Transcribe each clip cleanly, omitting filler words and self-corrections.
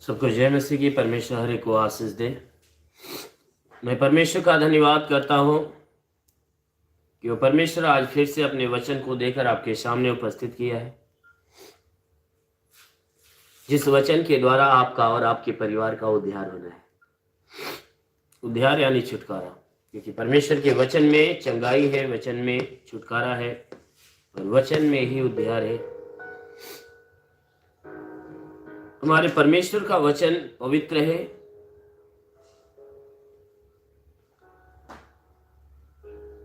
सबको जय मसीह की। परमेश्वर हर एक को आशीष दे। मैं परमेश्वर का धन्यवाद करता हूँ कि वो परमेश्वर आज फिर से अपने वचन को देकर आपके सामने उपस्थित किया है, जिस वचन के द्वारा आपका और आपके परिवार का उद्धार होना है। उद्धार यानी छुटकारा, क्योंकि परमेश्वर के वचन में चंगाई है, वचन में छुटकारा है और वचन में ही उद्धार है। हमारे परमेश्वर का वचन पवित्र है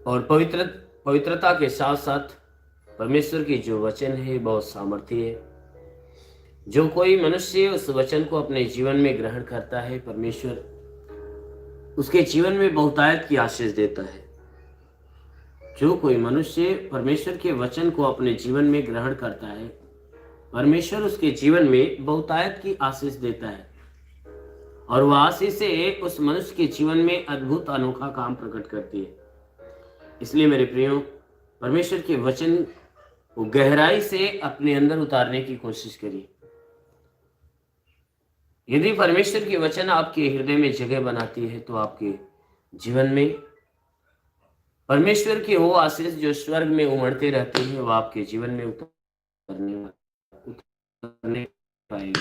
और पवित्रता के साथ साथ परमेश्वर की जो वचन है बहुत सामर्थ्य है। जो कोई मनुष्य उस वचन को अपने जीवन में ग्रहण करता है, परमेश्वर उसके जीवन में बहुतायत की आशीष देता है। जो कोई मनुष्य परमेश्वर के वचन को अपने जीवन में ग्रहण करता है, परमेश्वर उसके जीवन में बहुतायत की आशीष देता है और वह आशीष से उस मनुष्य के जीवन में अद्भुत अनोखा काम प्रकट करती है। इसलिए मेरे प्रियो, परमेश्वर के वचन को गहराई से अपने अंदर उतारने की कोशिश करिए। यदि परमेश्वर की वचन आपके हृदय में जगह बनाती है तो आपके जीवन में परमेश्वर की वो आशीष जो स्वर्ग में उमड़ते रहते हैं वह आपके जीवन में उतरने पाएगी।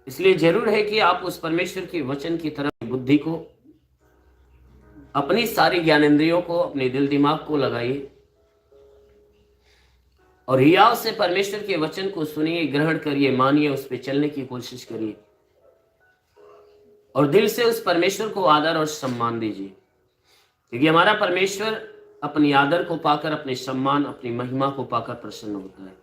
इसलिए जरूर है कि आप उस परमेश्वर के वचन की तरफ बुद्धि को, अपनी सारी ज्ञानेंद्रियों को, अपने दिल दिमाग को लगाइए और हियाव से परमेश्वर के वचन को सुनिए, ग्रहण करिए, मानिए, उस पर चलने की कोशिश करिए और दिल से उस परमेश्वर को आदर और सम्मान दीजिए, क्योंकि हमारा परमेश्वर अपनी आदर को पाकर, अपने सम्मान, अपनी महिमा को पाकर प्रसन्न होता है।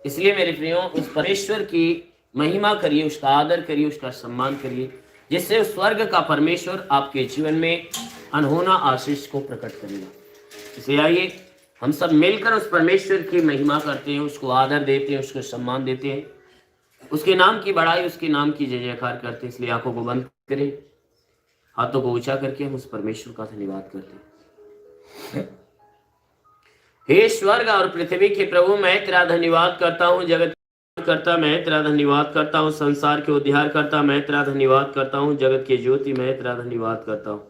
इसलिए मेरे प्रियो, उस परमेश्वर की महिमा करिए, उसका आदर करिए, उसका सम्मान करिए, जिससे उस स्वर्ग का परमेश्वर आपके जीवन में अनहोना आशीष को प्रकट करेगा। इसलिए आइए हम सब मिलकर उस परमेश्वर की महिमा करते हैं, उसको आदर देते हैं, उसको सम्मान देते हैं, उसके नाम की बड़ाई, उसके नाम की जय जयकार करते हैं। इसलिए आंखों को बंद करें, हाथों को ऊंचा करके हम उस परमेश्वर का धन्यवाद करते हैं। हे स्वर्ग और पृथ्वी के प्रभु, मैं तेरा धन्यवाद करता हूँ। जगत करता मैं तेरा धन्यवाद करता हूँ। संसार के उद्धार करता मैं तेरा धन्यवाद करता हूँ। जगत के ज्योति मैं तेरा धन्यवाद करता हूँ।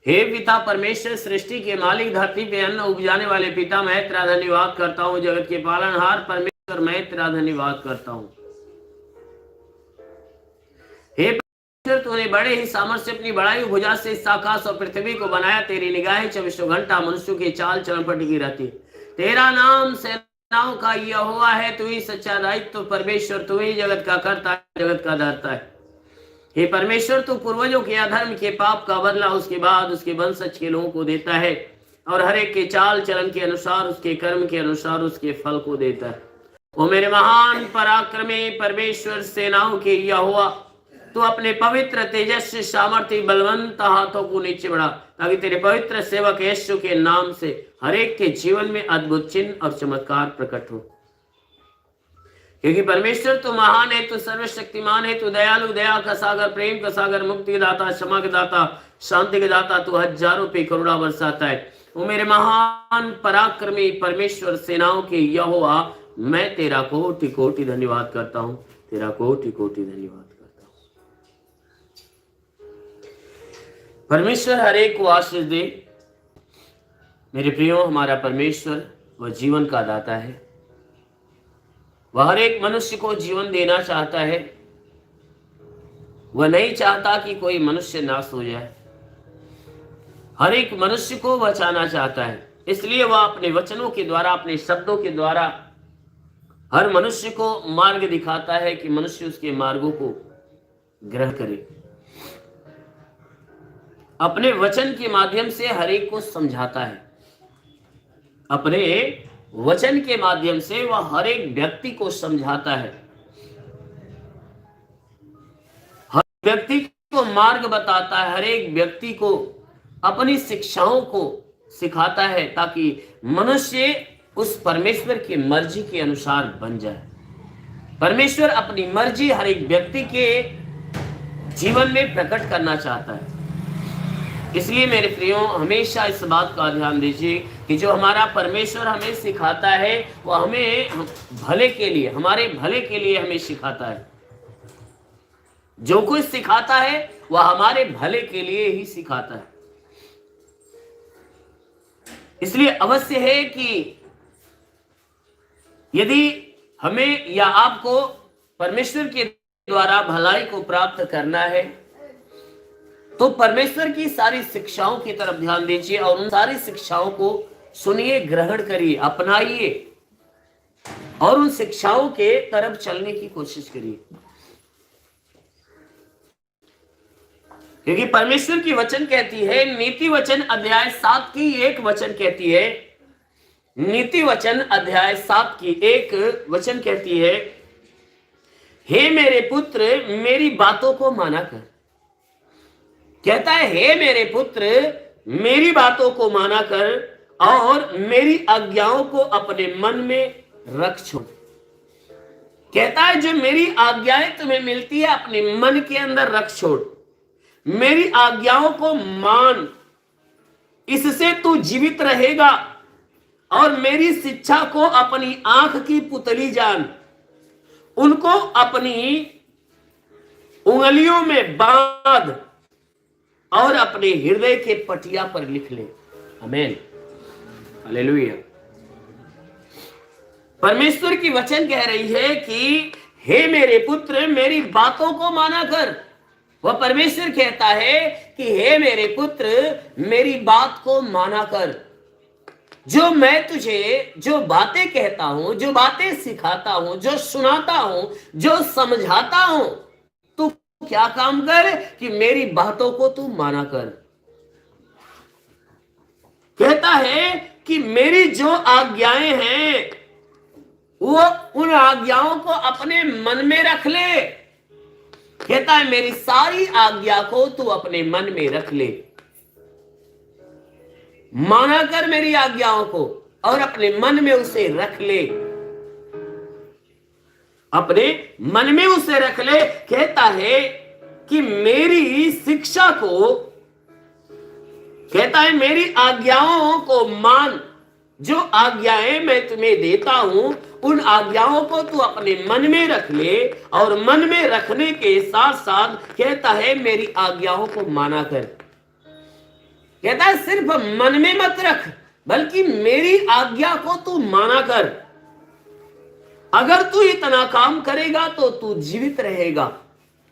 हे पिता परमेश्वर, सृष्टि के मालिक, धरती पे अन्न उपजाने वाले पिता, मैं तेरा धन्यवाद करता हूँ। जगत के पालनहार परमेश्वर, मैं तेरा धन्यवाद करता हूँ। हे परमेश्वर, तूने बड़े ही सामर्थ्य से अपनी बड़ाई भुजा से इस आकाश और पृथ्वी को बनाया। तेरी निगाहें 24 घंटा मनुष्यों के चाल चलन पर टिकी रहती। तेरा नाम सेनाओं का यहोवा है। तू ही सच्चा दायित्व परमेश्वर, तू ही जगत का कर्ता, जगत का धर्ता है। हे परमेश्वर, तू पूर्वजों के अधर्म के पाप का बदला उसके बाद उसके वंशज के लोगों को देता है और हर एक के चाल चलन के अनुसार, उसके कर्म के अनुसार उसके फल को देता है। ओ मेरे महान पराक्रमी परमेश्वर, सेनाओं के यहोवा, तू अपने पवित्र तेजस्वी सामर्थ्य बलवंत हाथों को नीचे बढ़ा, ताकि तेरे पवित्र सेवक यीशु के नाम से हर एक के जीवन में अद्भुत चिन्ह और चमत्कार प्रकट हो। क्योंकि परमेश्वर तू महान है, तू सर्वशक्तिमान है, तू दयालु, दया का सागर, प्रेम का सागर, मुक्ति के दाता, क्षमा के दाता, शांति के दाता, तू हजारों पे करुणा बरसाता है। वो मेरे महान पराक्रमी परमेश्वर, सेनाओं के यहोवा, मैं तेरा कोटि कोटि धन्यवाद करता हूँ। तेरा कोटि कोटि धन्यवाद करता हूँ। परमेश्वर हर एक को आशीष दे। मेरे प्रियो, हमारा परमेश्वर वह जीवन का दाता है। वह हर एक मनुष्य को जीवन देना चाहता है। वह नहीं चाहता कि कोई मनुष्य नाश हो जाए। हर एक मनुष्य को बचाना चाहता है। इसलिए वह अपने वचनों के द्वारा, अपने शब्दों के द्वारा हर मनुष्य को मार्ग दिखाता है कि मनुष्य उसके मार्गों को ग्रहण करे। अपने वचन के माध्यम से हर एक को समझाता है। अपने वचन के माध्यम से वह हर एक व्यक्ति को समझाता है, हर व्यक्ति को मार्ग बताता है, हर एक व्यक्ति को अपनी शिक्षाओं को सिखाता है, ताकि मनुष्य उस परमेश्वर की मर्जी के अनुसार बन जाए। परमेश्वर अपनी मर्जी हर एक व्यक्ति के जीवन में प्रकट करना चाहता है। इसलिए मेरे प्रियो, हमेशा इस बात का ध्यान दीजिए कि जो हमारा परमेश्वर हमें सिखाता है वो हमें भले के लिए, हमारे भले के लिए हमें सिखाता है। जो कुछ सिखाता है वह हमारे भले के लिए ही सिखाता है। इसलिए अवश्य है कि यदि हमें या आपको परमेश्वर के द्वारा भलाई को प्राप्त करना है तो परमेश्वर की सारी शिक्षाओं की तरफ ध्यान दीजिए और उन सारी शिक्षाओं को सुनिए, ग्रहण करिए, अपनाइए और उन शिक्षाओं के तरफ चलने की कोशिश करिए। क्योंकि परमेश्वर की वचन कहती है, नीति वचन अध्याय 7 की एक वचन कहती है, नीति वचन अध्याय 7 की एक वचन कहती है, हे मेरे पुत्र मेरी बातों को माना कर। कहता है, हे मेरे पुत्र मेरी बातों को माना कर और मेरी आज्ञाओं को अपने मन में रख छोड़। कहता है, जो मेरी आज्ञाएं तुम्हें मिलती है अपने मन के अंदर रख छोड़, मेरी आज्ञाओं को मान, इससे तू जीवित रहेगा और मेरी शिक्षा को अपनी आंख की पुतली जान, उनको अपनी उंगलियों में बांध और अपने हृदय के पटिया पर लिख ले। आमीन, हालेलुया। परमेश्वर की वचन कह रही है कि हे मेरे पुत्र मेरी बातों को माना कर। वह परमेश्वर कहता है कि हे मेरे पुत्र मेरी बात को माना कर। जो मैं तुझे जो बातें कहता हूं, जो बातें सिखाता हूं, जो सुनाता हूं, जो समझाता हूं, तू क्या काम कर कि मेरी बातों को तू माना कर। कहता है कि मेरी जो आज्ञाएं हैं वो उन आज्ञाओं को अपने मन में रख ले। कहता है मेरी सारी आज्ञा को तू अपने मन में रख ले, माना कर मेरी आज्ञाओं को और अपने मन में उसे रख ले, अपने मन में उसे रख ले। कहता है कि मेरी शिक्षा को, कहता है मेरी आज्ञाओं को मान। जो आज्ञाएं मैं तुम्हें देता हूं उन आज्ञाओं को तू अपने मन में रख ले और मन में रखने के साथ साथ कहता है मेरी आज्ञाओं को माना कर। कहता है सिर्फ मन में मत रख बल्कि मेरी आज्ञा को तू माना कर। अगर तू इतना काम करेगा तो तू जीवित रहेगा।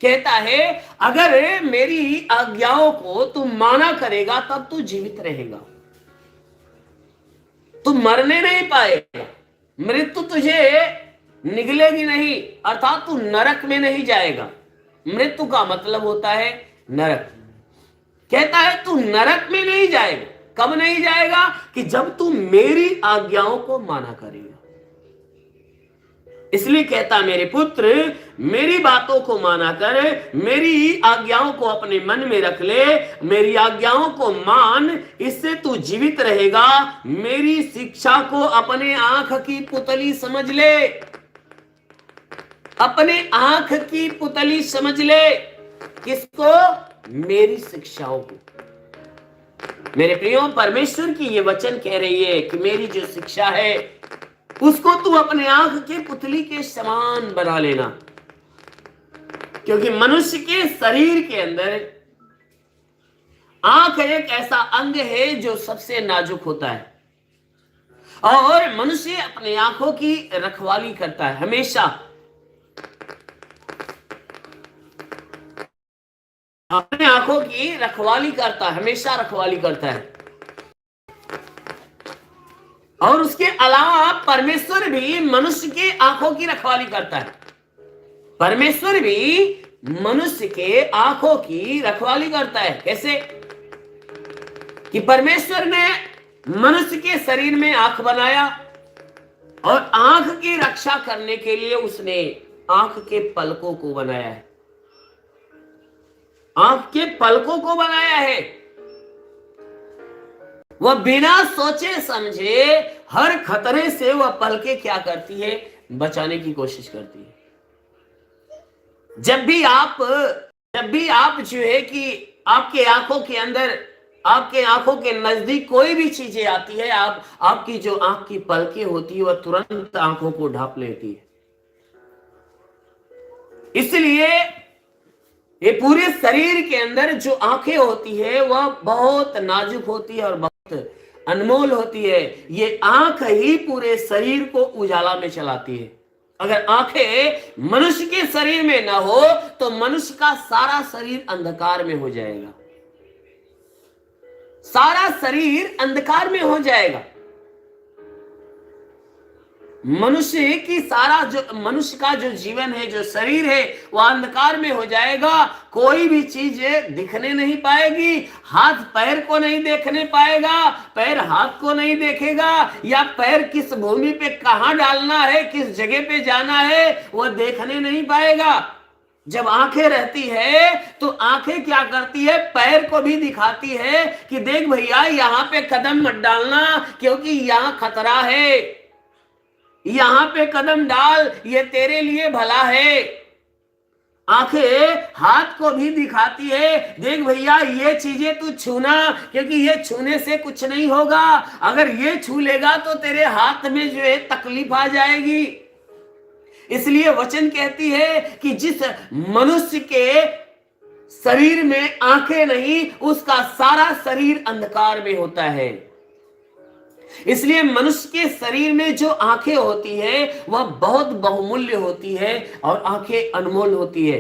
कहता है अगर मेरी आज्ञाओं को तू माना करेगा तब तू जीवित रहेगा, तू मरने नहीं पाएगा, मृत्यु तुझे निगलेगी नहीं, अर्थात तू नरक में नहीं जाएगा। मृत्यु का मतलब होता है नरक। कहता है तू नरक में नहीं जाएगा। कब नहीं जाएगा? कि जब तू मेरी आज्ञाओं को माना करेगा। इसलिए कहता मेरे पुत्र मेरी बातों को माना कर, मेरी आज्ञाओं को अपने मन में रख ले, मेरी आज्ञाओं को मान, इससे तू जीवित रहेगा। मेरी शिक्षा को अपने आंख की पुतली समझ ले, अपने आंख की पुतली समझ ले। किसको? मेरी शिक्षाओं को। मेरे प्रियो, परमेश्वर की ये वचन कह रही है कि मेरी जो शिक्षा है उसको तू अपने आंख की पुतली के समान बना लेना। क्योंकि मनुष्य के शरीर के अंदर आंख एक ऐसा अंग है जो सबसे नाजुक होता है और मनुष्य अपने आंखों की रखवाली करता है, हमेशा अपने आंखों की रखवाली करता है, हमेशा रखवाली करता है। और उसके अलावा परमेश्वर भी मनुष्य के आंखों की रखवाली करता है। परमेश्वर भी मनुष्य के आंखों की रखवाली करता है। कैसे? कि परमेश्वर ने मनुष्य के शरीर में आंख बनाया और आंख की रक्षा करने के लिए उसने आंख के पलकों को बनाया है। आंख के पलकों को बनाया है। वह बिना सोचे समझे हर खतरे से वह पलकें क्या करती है? बचाने की कोशिश करती है। जब भी आप जो है कि आपके आंखों के अंदर, आपके आंखों के नजदीक कोई भी चीजें आती है, आपकी जो आंख की पलकें होती है वह तुरंत आंखों को ढांप लेती है। इसलिए ये पूरे शरीर के अंदर जो आंखें होती है वह बहुत नाजुक होती है और बहुत अनमोल होती है। ये आंख ही पूरे शरीर को उजाला में चलाती है। अगर आंखें मनुष्य के शरीर में ना हो तो मनुष्य का सारा शरीर अंधकार में हो जाएगा, सारा शरीर अंधकार में हो जाएगा। मनुष्य का जो जीवन है, जो शरीर है, वह अंधकार में हो जाएगा। कोई भी चीज दिखने नहीं पाएगी, हाथ पैर को नहीं देखने पाएगा, पैर हाथ को नहीं देखेगा, या पैर किस भूमि पे कहां डालना है, किस जगह पे जाना है, वह देखने नहीं पाएगा। जब आंखें रहती है तो आंखें क्या करती है, पैर को भी दिखाती है कि देख भैया यहां पे कदम मत डालना क्योंकि यहां खतरा है, यहां पे कदम डाल, ये तेरे लिए भला है। आंखें हाथ को भी दिखाती है, देख भैया ये चीजें तू छूना क्योंकि ये छूने से कुछ नहीं होगा, अगर ये छू लेगा तो तेरे हाथ में जो है तकलीफ आ जाएगी। इसलिए वचन कहती है कि जिस मनुष्य के शरीर में आंखें नहीं, उसका सारा शरीर अंधकार में होता है। इसलिए मनुष्य के शरीर में जो आंखें होती है वह बहुत बहुमूल्य होती है और आंखें अनमोल होती है।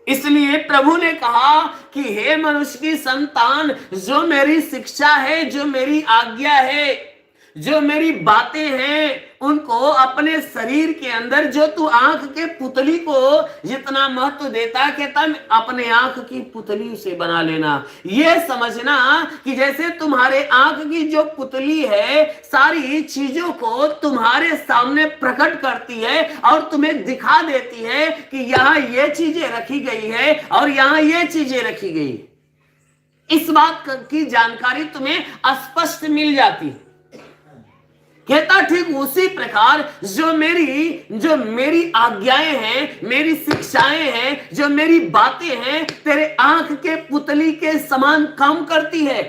इसलिए प्रभु ने कहा कि हे मनुष्य की संतान, जो मेरी शिक्षा है, जो मेरी आज्ञा है, जो मेरी बातें हैं, उनको अपने शरीर के अंदर, जो तू आंख के पुतली को जितना महत्व देता है, कहता अपने आंख की पुतली उसे बना लेना। यह समझना कि जैसे तुम्हारे आंख की जो पुतली है सारी चीजों को तुम्हारे सामने प्रकट करती है और तुम्हें दिखा देती है कि यहां ये चीजें रखी गई है और यहां ये चीजें रखी गई, इस बात की जानकारी तुम्हें स्पष्ट मिल जाती है। कहता ठीक उसी प्रकार जो मेरी आज्ञाएं हैं, मेरी शिक्षाएं हैं, जो मेरी बातें हैं, तेरे आंख के पुतली के समान काम करती है,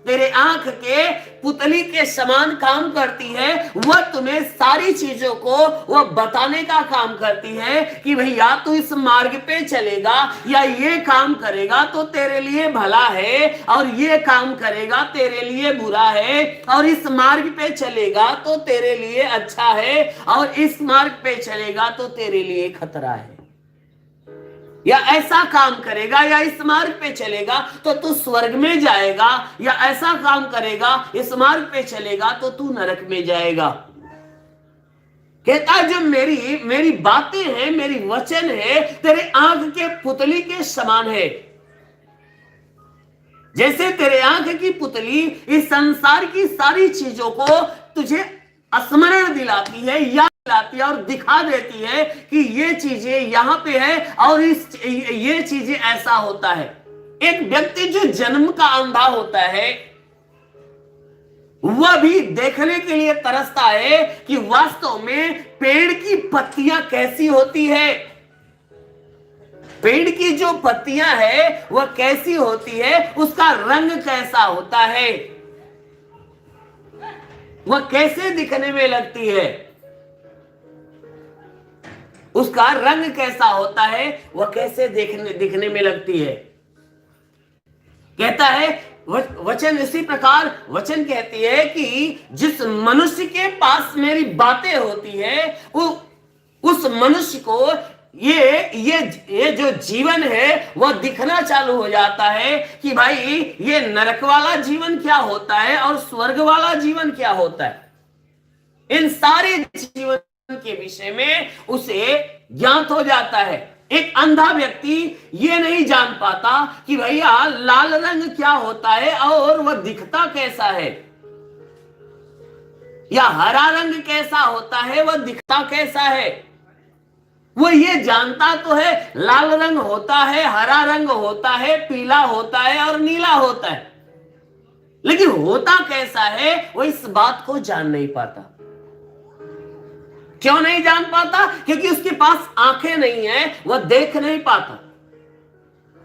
तेरे आंख के पुतली के समान काम करती है। वह तुम्हें सारी चीजों को वह बताने का काम करती है कि भैया तू इस मार्ग पे चलेगा या ये काम करेगा तो तेरे लिए भला है, और ये काम करेगा तेरे लिए बुरा है, और इस मार्ग पे चलेगा तो तेरे लिए अच्छा है, और इस मार्ग पे चलेगा तो तेरे लिए खतरा है, या ऐसा काम करेगा या इस मार्ग पे चलेगा तो तू स्वर्ग में जाएगा, या ऐसा काम करेगा इस मार्ग पे चलेगा तो तू नरक में जाएगा। कहता जो मेरी बातें हैं, मेरी वचन है, तेरे आंख के पुतली के समान है। जैसे तेरे आंख की पुतली इस संसार की सारी चीजों को तुझे स्मरण दिलाती है, याद दिलाती है और दिखा देती है कि ये चीजें यहां पे है और ये चीजें ऐसा होता है। एक व्यक्ति जो जन्म का अंधा होता है वह भी देखने के लिए तरसता है कि वास्तव में पेड़ की पत्तियां कैसी होती है, पेड़ की जो पत्तियां है वह कैसी होती है, उसका रंग कैसा होता है, वह कैसे दिखने में लगती है, उसका रंग कैसा होता है, वह कैसे दिखने में लगती है। कहता है वचन इसी प्रकार वचन कहती है कि जिस मनुष्य के पास मेरी बातें होती है उस मनुष्य को ये जो जीवन है वह दिखना चालू हो जाता है कि भाई ये नरक वाला जीवन क्या होता है और स्वर्ग वाला जीवन क्या होता है। इन सारे जीवन के विषय में उसे ज्ञात हो जाता है। एक अंधा व्यक्ति ये नहीं जान पाता कि भैया लाल रंग क्या होता है और वह दिखता कैसा है, या हरा रंग कैसा होता है, वह दिखता कैसा है। वो ये जानता तो है लाल रंग होता है, हरा रंग होता है, पीला होता है और नीला होता है, लेकिन होता कैसा है वो इस बात को जान नहीं पाता। क्यों नहीं जान पाता? क्योंकि उसके पास आंखें नहीं है, वह देख नहीं पाता।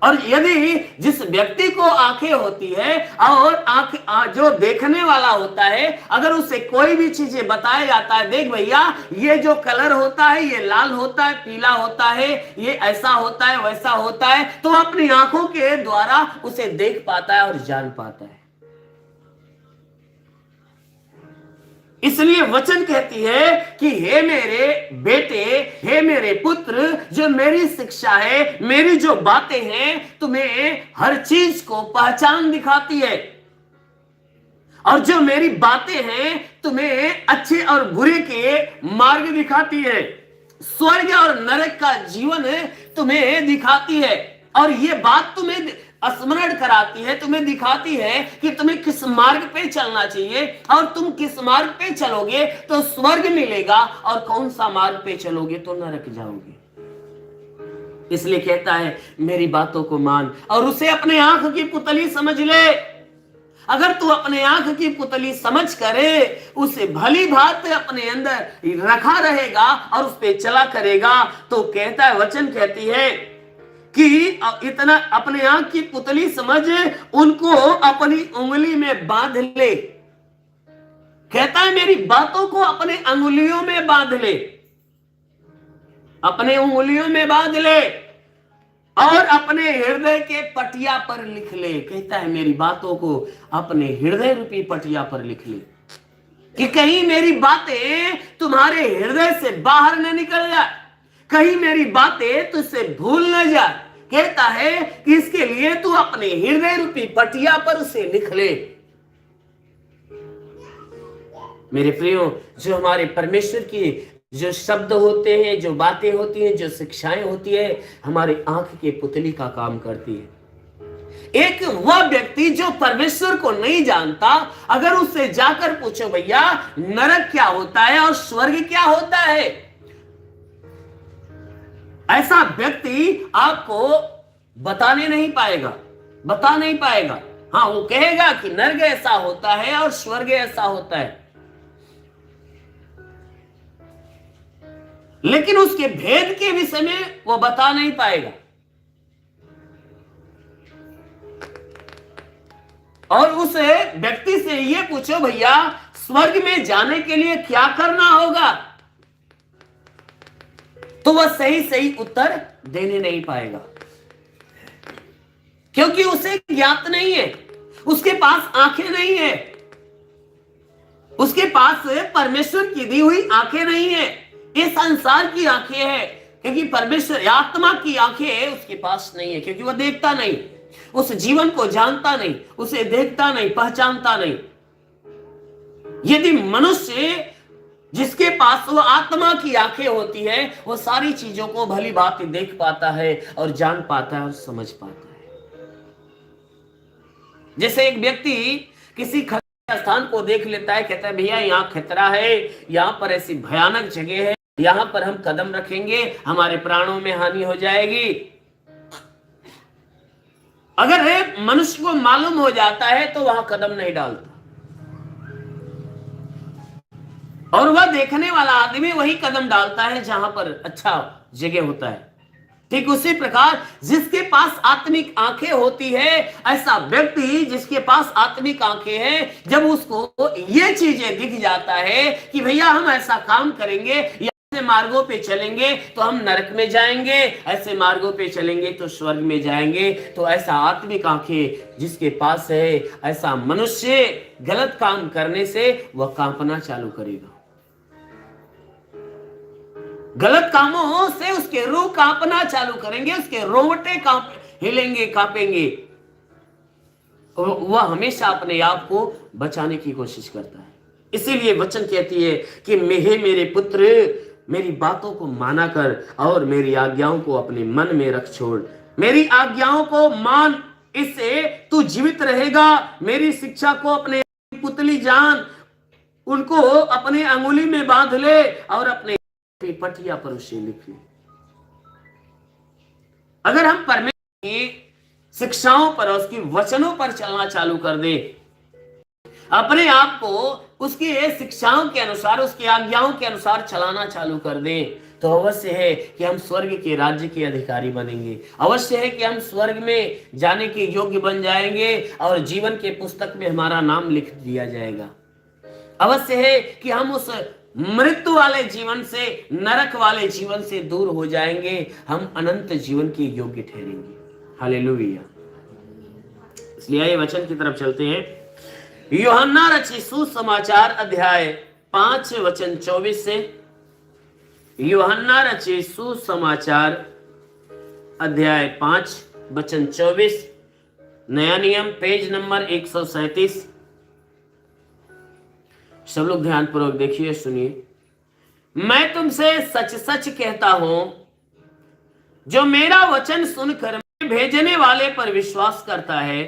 और यदि जिस व्यक्ति को आंखें होती है और जो देखने वाला होता है, अगर उससे कोई भी चीजें बताया जाता है, देख भैया ये जो कलर होता है ये लाल होता है, पीला होता है, ये ऐसा होता है, वैसा होता है, तो अपनी आंखों के द्वारा उसे देख पाता है और जान पाता है। इसलिए वचन कहती है कि हे मेरे बेटे, हे मेरे पुत्र, जो मेरी शिक्षा है, मेरी जो बातें हैं, तुम्हें हर चीज को पहचान दिखाती है, और जो मेरी बातें हैं तुम्हें अच्छे और बुरे के मार्ग दिखाती है, स्वर्ग और नरक का जीवन तुम्हें दिखाती है, और ये बात तुम्हें स्मरण कराती है, तुम्हें दिखाती है कि तुम्हें किस मार्ग पे चलना चाहिए, और तुम किस मार्ग पे चलोगे तो स्वर्ग मिलेगा, और कौन सा मार्ग पे चलोगे तो नरक जाओगे। इसलिए कहता है मेरी बातों को मान और उसे अपने आंख की पुतली समझ ले। अगर तू अपने आंख की पुतली समझ करे, उसे भली भांति अपने अंदर रखा रहेगा और उस पे चला करेगा, तो कहता है, वचन कहती है कि इतना अपने आंख की पुतली समझ, उनको अपनी उंगली में बांध ले। कहता है मेरी बातों को अपने अंगुलियों में बांध ले, अपने उंगलियों में बांध ले और अपने हृदय के पटिया पर लिख ले। कहता है मेरी बातों को अपने हृदय रूपी पटिया पर लिख ले, कि कहीं मेरी बातें तुम्हारे हृदय से बाहर न निकल जाए, कहीं मेरी बातें तुझसे भूल न जाए। कहता है कि इसके लिए तू अपने हृदय रूपी पटिया पर उसे लिख ले। मेरे प्रियो, जो हमारे परमेश्वर की जो शब्द होते हैं, जो बातें होती हैं, जो शिक्षाएं होती है, हमारे आंख के पुतली का काम करती है। एक वह व्यक्ति जो परमेश्वर को नहीं जानता, अगर उससे जाकर पूछो भैया नरक क्या होता है और स्वर्ग क्या होता है, ऐसा व्यक्ति आपको बताने नहीं पाएगा, बता नहीं पाएगा। हाँ, वो कहेगा कि नरक ऐसा होता है और स्वर्ग ऐसा होता है, लेकिन उसके भेद के विषय में वो बता नहीं पाएगा। और उस व्यक्ति से ये पूछो भैया स्वर्ग में जाने के लिए क्या करना होगा, तो वह सही सही उत्तर देने नहीं पाएगा, क्योंकि उसे ज्ञात नहीं है, उसके पास आंखें नहीं है, उसके पास परमेश्वर की दी हुई आंखें नहीं है, ये संसार की आंखें हैं, क्योंकि परमेश्वर आत्मा की आंखें उसके पास नहीं है, क्योंकि वह देखता नहीं, उस जीवन को जानता नहीं, उसे देखता नहीं, पहचानता नहीं। यदि मनुष्य जिसके पास वो आत्मा की आंखें होती है, वो सारी चीजों को भली भांति देख पाता है और जान पाता है और समझ पाता है। जैसे एक व्यक्ति किसी खतरा स्थान को देख लेता है, कहता है भैया यहाँ खतरा है, यहाँ पर ऐसी भयानक जगह है, यहाँ पर हम कदम रखेंगे हमारे प्राणों में हानि हो जाएगी। अगर मनुष्य को मालूम हो जाता है तो वहां कदम नहीं डालता, और वह देखने वाला आदमी वही कदम डालता है जहां पर अच्छा जगह होता है। ठीक उसी प्रकार जिसके पास आत्मिक आंखें होती है, ऐसा व्यक्ति जिसके पास आत्मिक आंखें हैं, जब उसको ये चीजें दिख जाता है कि भैया हम ऐसा काम करेंगे, ऐसे मार्गों पे चलेंगे तो हम नरक में जाएंगे, ऐसे मार्गों पे चलेंगे तो स्वर्ग में जाएंगे, तो ऐसा आत्मिक आंखें जिसके पास है, ऐसा मनुष्य गलत काम करने से वह कांपना चालू करेगा। गलत कामों से उसके रूह कांपना चालू करेंगे, उसके रोंगटे हिलेंगे, कांपेंगे। वह हमेशा अपने आप को बचाने की कोशिश करता है। इसीलिए वचन कहती है कि मेरे पुत्र मेरी बातों को माना कर और मेरी आज्ञाओं को अपने मन में रख छोड़। मेरी आज्ञाओं को मान, इससे तू जीवित रहेगा। मेरी शिक्षा को अपने पुतली जान, उनको अपने अंगुली में बांध ले और अपने पटिया पर उसे लिख ले। अगर हम परमेश्वर की शिक्षाओं पर, उसकी वचनों पर चलना चालू कर दे, अपने आप को उसकी शिक्षाओं के अनुसार, उसकी आज्ञाओं के अनुसार चलाना चालू कर दें, तो अवश्य है कि हम स्वर्ग के राज्य के अधिकारी बनेंगे। अवश्य है कि हम स्वर्ग में जाने के योग्य बन जाएंगे और जीवन के पुस्तक में हमारा नाम लिख दिया जाएगा। अवश्य है कि हम उस मृत्यु वाले जीवन से, नरक वाले जीवन से दूर हो जाएंगे, हम अनंत जीवन के योग्य ठहरेंगे। हालेलुया। इसलिए आइए वचन की तरफ चलते हैं। यूहन्ना रचित सुसमाचार अध्याय 5 वचन 24 से। यूहन्ना रचित सुसमाचार अध्याय 5 वचन 24, नया नियम, पेज नंबर 137। सब लोग ध्यान पूर्वक देखिए, सुनिए। मैं तुमसे सच सच कहता हूं, जो मेरा वचन सुनकर भेजने वाले पर विश्वास करता है,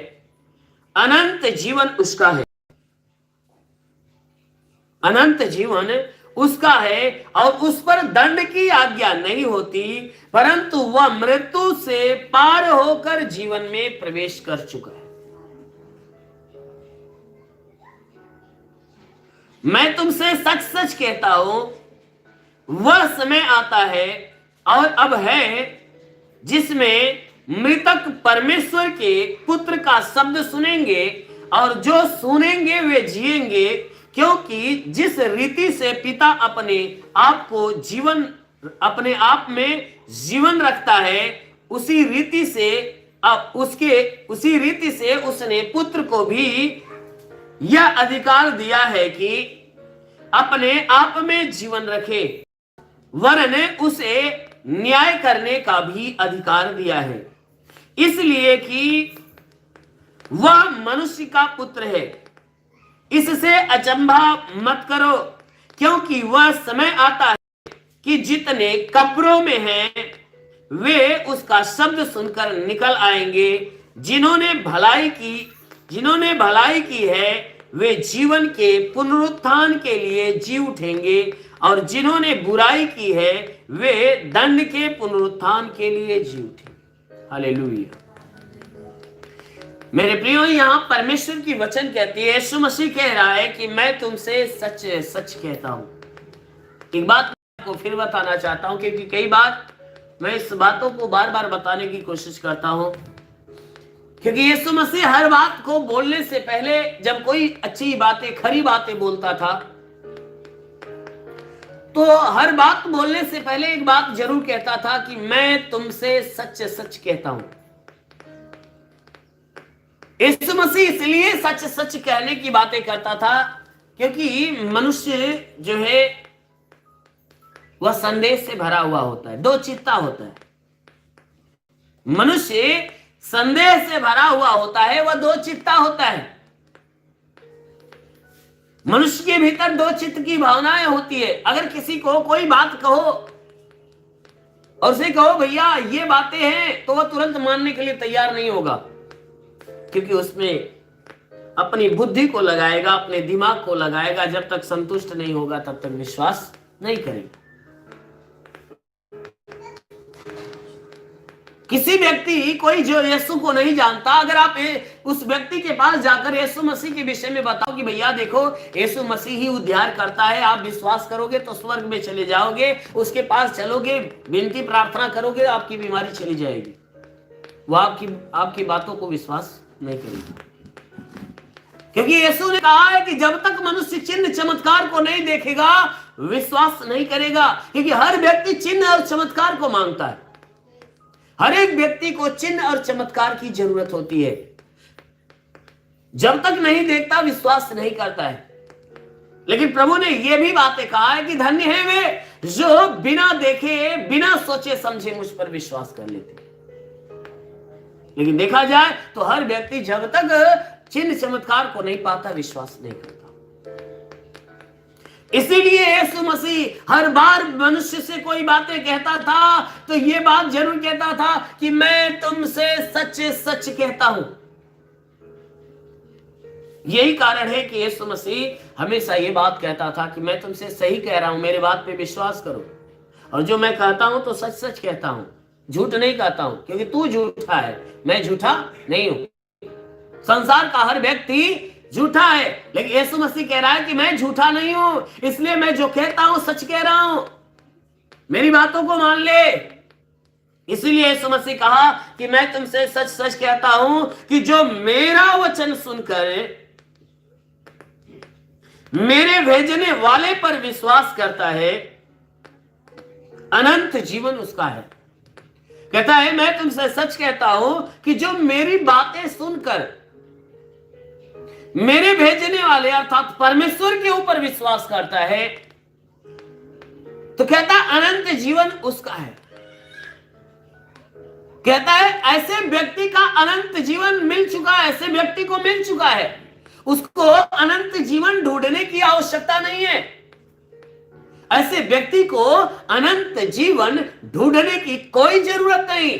अनंत जीवन उसका है। अनंत जीवन उसका है और उस पर दंड की आज्ञा नहीं होती, परंतु वह मृत्यु से पार होकर जीवन में प्रवेश कर चुका है। मैं तुमसे सच सच कहता हूं, वह समय आता है और अब है, जिसमें मृतक परमेश्वर के पुत्र का शब्द सुनेंगे, और जो सुनेंगे वे जिएंगे, क्योंकि जिस रीति से पिता अपने आप को जीवन, अपने आप में जीवन रखता है, उसी रीति से उसने पुत्र को भी यह अधिकार दिया है कि अपने आप में जीवन रखे, वरन उसे न्याय करने का भी अधिकार दिया है, इसलिए कि वह मनुष्य का पुत्र है। इससे अचंभा मत करो, क्योंकि वह समय आता है कि जितने कब्रों में हैं वे उसका शब्द सुनकर निकल आएंगे। जिन्होंने भलाई की है वे जीवन के पुनरुत्थान के लिए जी उठेंगे, और जिन्होंने बुराई की है वे दंड के पुनरुत्थान के लिए जी उठेंगे। हालेलुया। मेरे प्रियो, यहां परमेश्वर की वचन कहती है, यीशु मसीह कह रहा है कि मैं तुमसे सच सच कहता हूं। एक बात को फिर बताना चाहता हूं, क्योंकि कई बार मैं इस बातों को बार बार बताने की कोशिश करता हूं, क्योंकि यीशु मसीह हर बात को बोलने से पहले जब कोई अच्छी बातें, खरी बातें बोलता था, तो हर बात बोलने से पहले एक बात जरूर कहता था कि मैं तुमसे सच सच कहता हूं। यीशु मसीह इसलिए सच सच कहने की बातें करता था, क्योंकि मनुष्य जो है वह संदेश से भरा हुआ होता है, दो चित्ता होता है। मनुष्य संदेश से भरा हुआ होता है, वह दो चित्ता होता है। मनुष्य के भीतर दो चित्त की भावनाएं होती है। अगर किसी को कोई बात कहो और उसे कहो भैया ये बातें हैं, तो वह तुरंत मानने के लिए तैयार नहीं होगा, क्योंकि उसमें अपनी बुद्धि को लगाएगा, अपने दिमाग को लगाएगा। जब तक संतुष्ट नहीं होगा तब तक विश्वास नहीं करेगा। किसी व्यक्ति, कोई जो यीशु को नहीं जानता, अगर आप उस व्यक्ति के पास जाकर यीशु मसीह के विषय में बताओ कि भैया देखो यीशु मसीह ही उद्धार करता है, आप विश्वास करोगे तो स्वर्ग में चले जाओगे, उसके पास चलोगे, विनती प्रार्थना करोगे, आपकी बीमारी चली जाएगी, वो आपकी बातों को विश्वास नहीं करेगा। क्योंकि यीशु ने कहा है कि जब तक मनुष्य चिन्ह चमत्कार को नहीं देखेगा विश्वास नहीं करेगा, क्योंकि हर व्यक्ति चिन्ह और चमत्कार को मांगता है। हर एक व्यक्ति को चिन्ह और चमत्कार की जरूरत होती है। जब तक नहीं देखता विश्वास नहीं करता है। लेकिन प्रभु ने यह भी बातें कहा है कि धन्य है वे जो बिना देखे, बिना सोचे समझे मुझ पर विश्वास कर लेते। लेकिन देखा जाए तो हर व्यक्ति जब तक चिन्ह चमत्कार को नहीं पाता विश्वास नहीं करता। इसीलिए यीशु मसीह हर बार मनुष्य से कोई बातें कहता था तो यह बात जरूर कहता था कि मैं तुमसे सच सच कहता हूं। यही कारण है कि यीशु मसीह हमेशा यह बात कहता था कि मैं तुमसे सही कह रहा हूं, मेरे बात पे विश्वास करो, और जो मैं कहता हूं तो सच सच कहता हूं, झूठ नहीं कहता हूं, क्योंकि तू झूठा है, मैं झूठा नहीं हूं। संसार का हर व्यक्ति झूठा है। लेकिन यीशु मसीह कह रहा है कि मैं झूठा नहीं हूं, इसलिए मैं जो कहता हूं सच कह रहा हूं, मेरी बातों को मान ले। इसीलिए यीशु मसीह कहा कि मैं तुमसे सच सच कहता हूं कि जो मेरा वचन सुनकर मेरे भेजने वाले पर विश्वास करता है, अनंत जीवन उसका है। कहता है मैं तुमसे सच कहता हूं कि जो मेरी बातें सुनकर मेरे भेजने वाले अर्थात परमेश्वर के ऊपर विश्वास करता है, तो कहता है अनंत जीवन उसका है। कहता है ऐसे व्यक्ति का अनंत जीवन मिल चुका है, ऐसे व्यक्ति को मिल चुका है, उसको अनंत जीवन ढूंढने की आवश्यकता नहीं है। ऐसे व्यक्ति को अनंत जीवन ढूंढने की कोई जरूरत नहीं।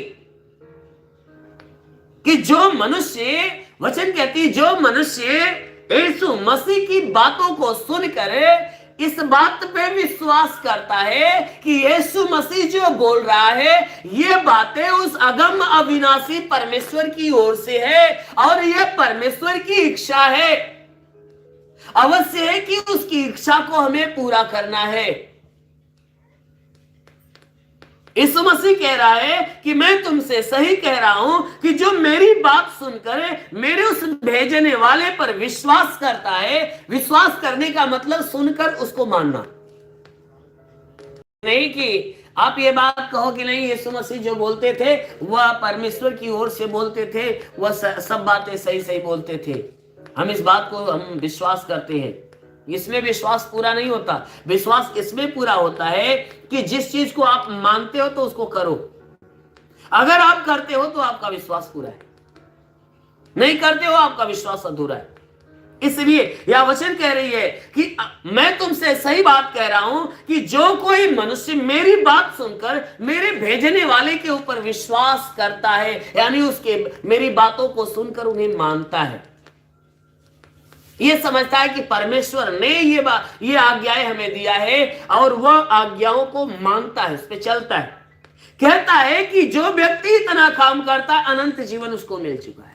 कि जो मनुष्य, वचन कहती, जो मनुष्य यीशु मसीह की बातों को सुनकर इस बात पे विश्वास करता है कि यीशु मसीह जो बोल रहा है ये बातें उस अगम अविनाशी परमेश्वर की ओर से है और ये परमेश्वर की इच्छा है, अवश्य है कि उसकी इच्छा को हमें पूरा करना है। यीशु मसीह कह रहा है कि मैं तुमसे सही कह रहा हूं कि जो मेरी बात सुनकर मेरे उस भेजने वाले पर विश्वास करता है, विश्वास करने का मतलब सुनकर उसको मानना नहीं कि आप ये बात कहो कि नहीं यीशु मसीह जो बोलते थे वह परमेश्वर की ओर से बोलते थे, वह सब बातें सही सही बोलते थे, हम इस बात को हम विश्वास करते हैं। इसमें विश्वास पूरा नहीं होता। विश्वास इसमें पूरा होता है कि जिस चीज को आप मानते हो तो उसको करो। अगर आप करते हो तो आपका विश्वास पूरा है, नहीं करते हो आपका विश्वास अधूरा है। इसलिए यह वचन कह रही है कि मैं तुमसे सही बात कह रहा हूं कि जो कोई मनुष्य मेरी बात सुनकर मेरे भेजने वाले के ऊपर विश्वास करता है, यानी उसके मेरी बातों को सुनकर उन्हें मानता है, ये समझता है कि परमेश्वर ने ये आज्ञाएं हमें दिया है और वह आज्ञाओं को मानता है, उस पर चलता है, कहता है कि जो व्यक्ति इतना काम करता है अनंत जीवन उसको मिल चुका है।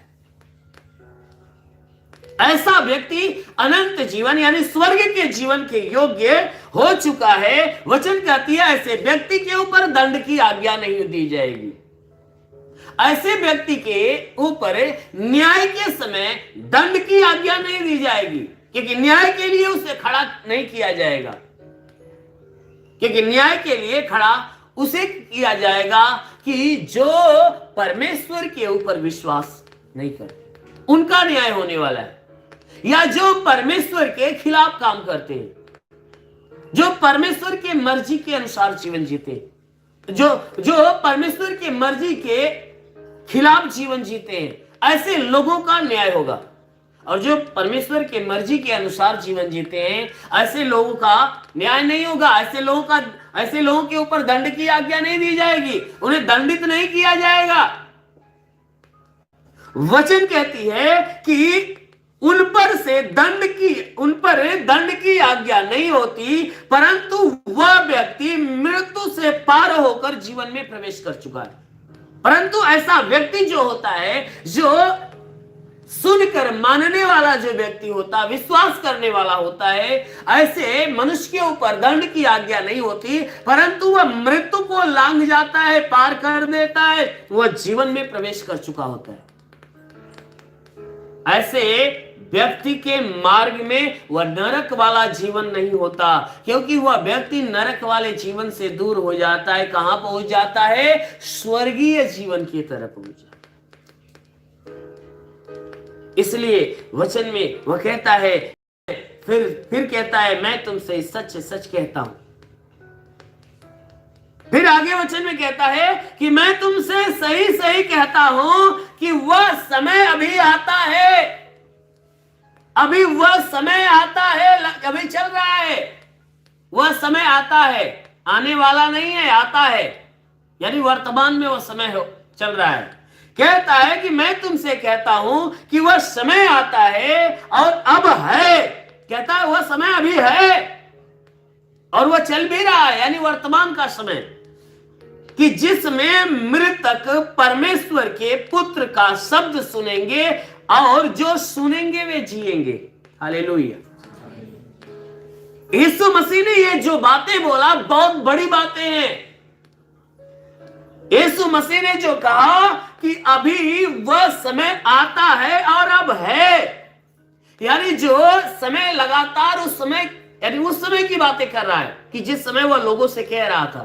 ऐसा व्यक्ति अनंत जीवन यानी स्वर्ग के जीवन के योग्य हो चुका है। वचन कहती है ऐसे व्यक्ति के ऊपर दंड की आज्ञा नहीं दी जाएगी, ऐसे व्यक्ति के ऊपर न्याय के समय दंड की आज्ञा नहीं दी जाएगी, क्योंकि न्याय के लिए उसे खड़ा नहीं किया जाएगा, क्योंकि न्याय के लिए खड़ा उसे किया जाएगा कि जो परमेश्वर के ऊपर विश्वास नहीं करते, उनका न्याय होने वाला है, या जो परमेश्वर के खिलाफ काम करते हैं, जो परमेश्वर के मर्जी के अनुसार जीवन जीते, जो परमेश्वर के मर्जी के खिलाफ जीवन जीते हैं, ऐसे लोगों का न्याय होगा। और जो परमेश्वर के मर्जी के अनुसार जीवन जीते हैं ऐसे लोगों का न्याय नहीं होगा। ऐसे लोगों के ऊपर दंड की आज्ञा नहीं दी जाएगी, उन्हें दंडित नहीं किया जाएगा। वचन कहती है कि उन पर दंड की आज्ञा नहीं होती, परंतु वह व्यक्ति मृत्यु से पार होकर जीवन में प्रवेश कर चुका है। परंतु ऐसा व्यक्ति जो होता है, जो सुनकर मानने वाला जो व्यक्ति होता, विश्वास करने वाला होता है, ऐसे मनुष्य के ऊपर दंड की आज्ञा नहीं होती, परंतु वह मृत्यु को लांघ जाता है, पार कर देता है, वह जीवन में प्रवेश कर चुका होता है। ऐसे व्यक्ति के मार्ग में वह नरक वाला जीवन नहीं होता, क्योंकि वह व्यक्ति नरक वाले जीवन से दूर हो जाता है। कहां पहुंच जाता है? स्वर्गीय जीवन की तरफ पहुंच जाता है। इसलिए वचन में वह कहता है, फिर कहता है मैं तुमसे सच सच कहता हूं। फिर आगे वचन में कहता है कि मैं तुमसे सही सही कहता हूं कि वह समय अभी आता है, अभी वह समय आता है, अभी चल रहा है, वह समय आता है, आने वाला नहीं है, आता है, यानी वर्तमान में वह समय चल रहा है। कहता है कि मैं तुमसे कहता हूं कि वह समय आता है और अब है। कहता है वह समय अभी है और वह चल भी रहा है, यानी वर्तमान का समय, कि जिसमें मृतक परमेश्वर के पुत्र का शब्द सुनेंगे और जो सुनेंगे वे जिएंगे। हालेलुया। यीशु मसीह ने ये जो बातें बोला बहुत बड़ी बातें हैं। यीशु मसीह ने जो कहा कि अभी वह समय आता है और अब है, यानी जो समय लगातार उस समय, यानी उस समय की बातें कर रहा है कि जिस समय वह लोगों से कह रहा था,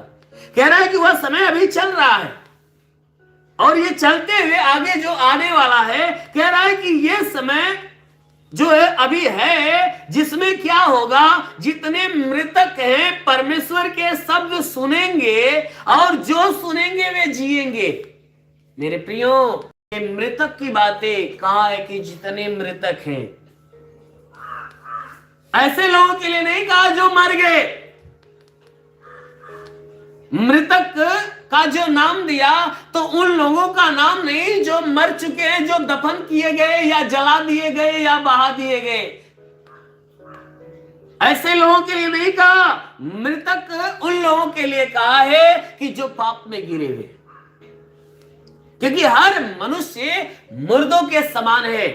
कह रहा है कि वह समय अभी चल रहा है और ये चलते हुए आगे जो आने वाला है, कह रहा है कि ये समय जो है अभी है, जिसमें क्या होगा, जितने मृतक हैं परमेश्वर के शब्द सुनेंगे और जो सुनेंगे वे जिएंगे। मेरे प्रियो, ये मृतक की बातें कहा है कि जितने मृतक हैं, ऐसे लोगों के लिए नहीं कहा जो मर गए। मृतक का जो नाम दिया तो उन लोगों का नाम नहीं जो मर चुके हैं, जो दफन किए गए या जला दिए गए या बहा दिए गए, ऐसे लोगों के लिए नहीं कहा। मृतक उन लोगों के लिए कहा है कि जो पाप में गिरे हुए, क्योंकि हर मनुष्य मुर्दों के समान है।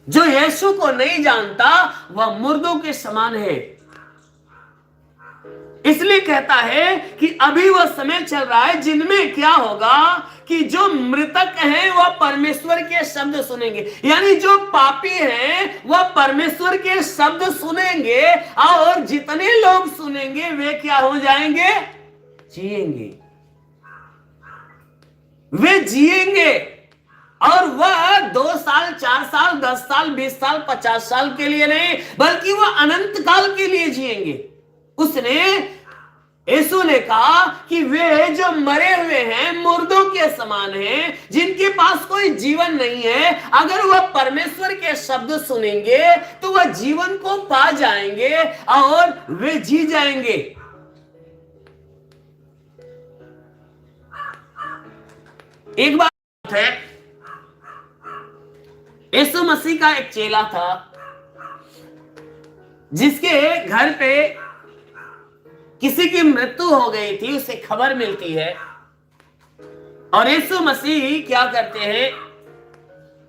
जो यीशु को नहीं जानता वह मुर्दों के समान है। इसलिए कहता है कि अभी वह समय चल रहा है जिनमें क्या होगा कि जो मृतक हैं वह परमेश्वर के शब्द सुनेंगे, यानी जो पापी हैं वह परमेश्वर के शब्द सुनेंगे और जितने लोग सुनेंगे वे क्या हो जाएंगे, जिएंगे। वे जिएंगे और वह 2 साल 4 साल 10 साल 20 साल 50 साल के लिए नहीं, बल्कि वह अनंत काल के लिए जिएंगे। उसने, यीशु ने कहा कि वे जो मरे हुए हैं मुर्दों के समान हैं, जिनके पास कोई जीवन नहीं है, अगर वह परमेश्वर के शब्द सुनेंगे तो वह जीवन को पा जाएंगे और वे जी जाएंगे। एक बात है, यीशु मसीह का एक चेला था जिसके घर पे किसी की मृत्यु हो गई थी, उसे खबर मिलती है और यीशु मसीह क्या करते हैं,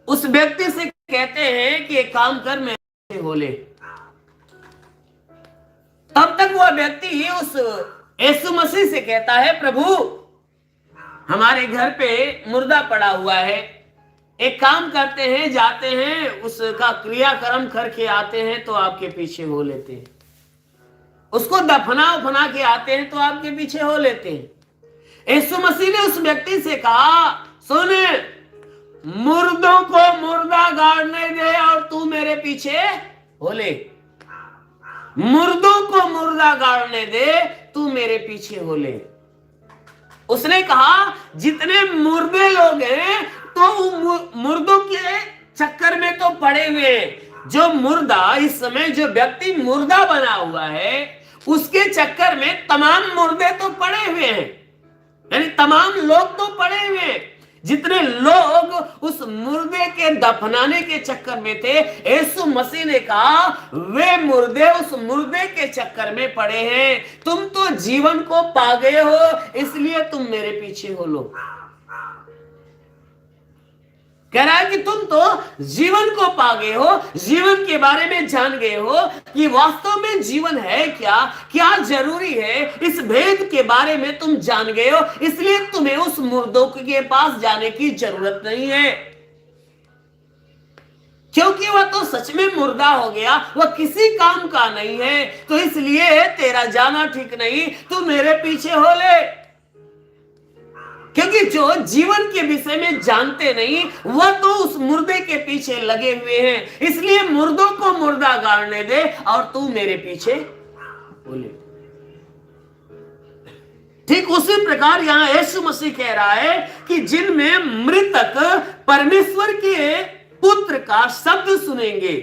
उस व्यक्ति से कहते हैं कि एक काम कर, मेरे से हो ले। तब तक वह व्यक्ति उस यीशु मसीह से कहता है, प्रभु हमारे घर पे मुर्दा पड़ा हुआ है, एक काम करते हैं, जाते हैं उसका क्रियाक्रम करके आते हैं तो आपके पीछे हो लेते हैं, उसको दफना उफना के आते हैं तो आपके पीछे हो लेते हैं। यीशु मसीह ने उस व्यक्ति से कहा, सुन, मुर्दों को मुर्दा गाड़ने दे और तू मेरे पीछे हो ले। मुर्दों को मुर्दा गाड़ने दे, तू मेरे पीछे हो ले। उसने कहा जितने मुर्दे लोग हैं तो मुर्दों के चक्कर में तो पड़े हुए हैं। जो मुर्दा, इस समय जो व्यक्ति मुर्दा बना हुआ है उसके चक्कर में तमाम मुर्दे तो पड़े हुए हैं, यानी तमाम लोग तो पड़े हुए हैं। जितने लोग उस मुर्दे के दफनाने के चक्कर में थे, यीशु मसीह ने कहा वे मुर्दे उस मुर्दे के चक्कर में पड़े हैं, तुम तो जीवन को पा गए हो, इसलिए तुम मेरे पीछे हो लो। कह रहा है कि तुम तो जीवन को पा गए हो, जीवन के बारे में जान गए हो कि वास्तव में जीवन है क्या, क्या जरूरी है, इस भेद के बारे में तुम जान गए हो, इसलिए तुम्हें उस मुर्दों के पास जाने की जरूरत नहीं है, क्योंकि वह तो सच में मुर्दा हो गया, वह किसी काम का नहीं है, तो इसलिए तेरा जाना ठीक नहीं, तू मेरे पीछे हो ले। क्योंकि जो जीवन के विषय में जानते नहीं वह तो उस मुर्दे के पीछे लगे हुए हैं, इसलिए मुर्दों को मुर्दा गाड़ने दे और तू मेरे पीछे बोले। ठीक उसी प्रकार यहां यीशु मसीह कह रहा है कि जिनमें मृतक परमेश्वर के पुत्र का शब्द सुनेंगे,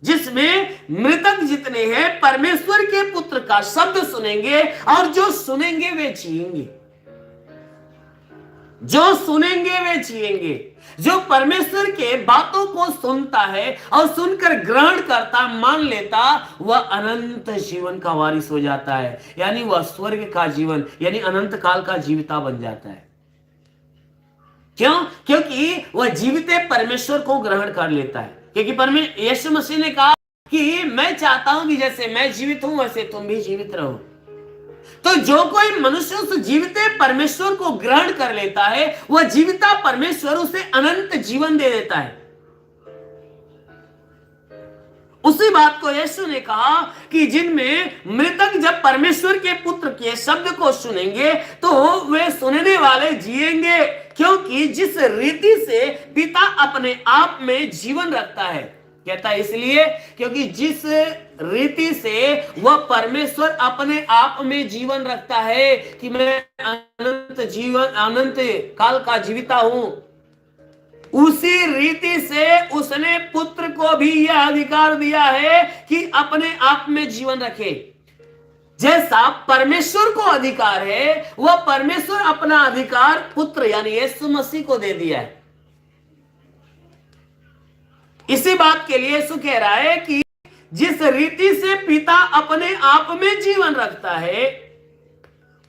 जिसमें मृतक जितने हैं परमेश्वर के पुत्र का शब्द सुनेंगे और जो सुनेंगे वे जिएंगे। जो सुनेंगे वे जिएंगे। जो परमेश्वर के बातों को सुनता है और सुनकर ग्रहण करता, मान लेता, वह अनंत जीवन का वारिस हो जाता है। यानी वह स्वर्ग का जीवन यानी अनंत काल का जीविता बन जाता है। क्यों? क्योंकि वह जीवित परमेश्वर को ग्रहण कर लेता है। क्योंकि परमेश्वर यीशु मसीह ने कहा कि मैं चाहता हूं कि जैसे मैं जीवित हूं वैसे तुम भी जीवित रहो। तो जो कोई मनुष्य उस जीवित परमेश्वर को ग्रहण कर लेता है, वह जीविता परमेश्वर उसे अनंत जीवन दे देता है। उसी बात को यीशु ने कहा कि जिनमें मृतक जब परमेश्वर के पुत्र के शब्द को सुनेंगे तो वे सुनने वाले जिएंगे, क्योंकि जिस रीति से पिता अपने आप में जीवन रखता है। कहता है इसलिए क्योंकि जिस रीति से वह परमेश्वर अपने आप में जीवन रखता है कि मैं अनंत जीवन, अनंत काल का जीविता हूं, उसी रीति से उसने पुत्र को भी यह अधिकार दिया है कि अपने आप में जीवन रखे। जैसा परमेश्वर को अधिकार है, वह परमेश्वर अपना अधिकार पुत्र यानी यीशु मसीह को दे दिया है। इसी बात के लिए यीशु कह रहा है कि जिस रीति से पिता अपने आप में जीवन रखता है,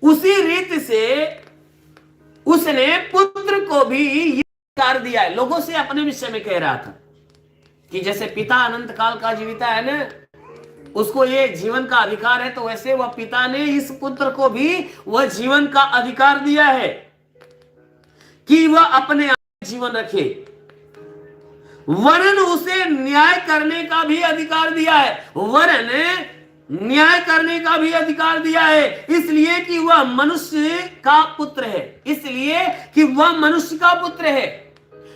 उसी रीति से उसने पुत्र को भी अधिकार दिया है। लोगों से अपने विषय में कह रहा था कि जैसे पिता अनंत काल का जीविता है ना, उसको ये जीवन का अधिकार है, तो वैसे वह पिता ने इस पुत्र को भी वह जीवन का अधिकार दिया है कि वह अपने आप में जीवन रखे। वरन उसे न्याय करने का भी अधिकार दिया है। वरन न्याय करने का भी अधिकार दिया है, इसलिए कि वह मनुष्य का पुत्र है। इसलिए कि वह मनुष्य का पुत्र है,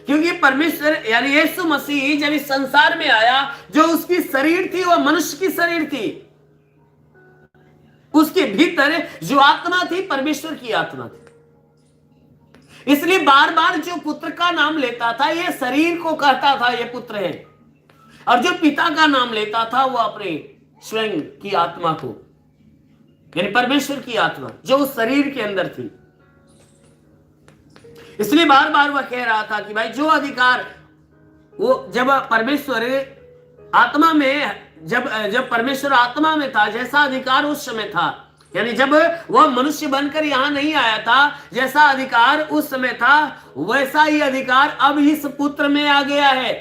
क्योंकि परमेश्वर यानी यीशु मसीह जब इस संसार में आया, जो उसकी शरीर थी वह मनुष्य की शरीर थी। उसके भीतर जो आत्मा थी परमेश्वर की आत्मा थी। इसलिए बार बार जो पुत्र का नाम लेता था, यह शरीर को कहता था यह पुत्र है, और जो पिता का नाम लेता था वह अपने स्वयं की आत्मा को यानी परमेश्वर की आत्मा जो उस शरीर के अंदर थी। इसलिए बार बार वह कह रहा था कि भाई जो अधिकार वो जब परमेश्वर आत्मा में जब परमेश्वर आत्मा में था, जैसा अधिकार उस समय था, यानी जब वह मनुष्य बनकर यहां नहीं आया था, जैसा अधिकार उस समय था वैसा ही अधिकार अब इस पुत्र में आ गया है।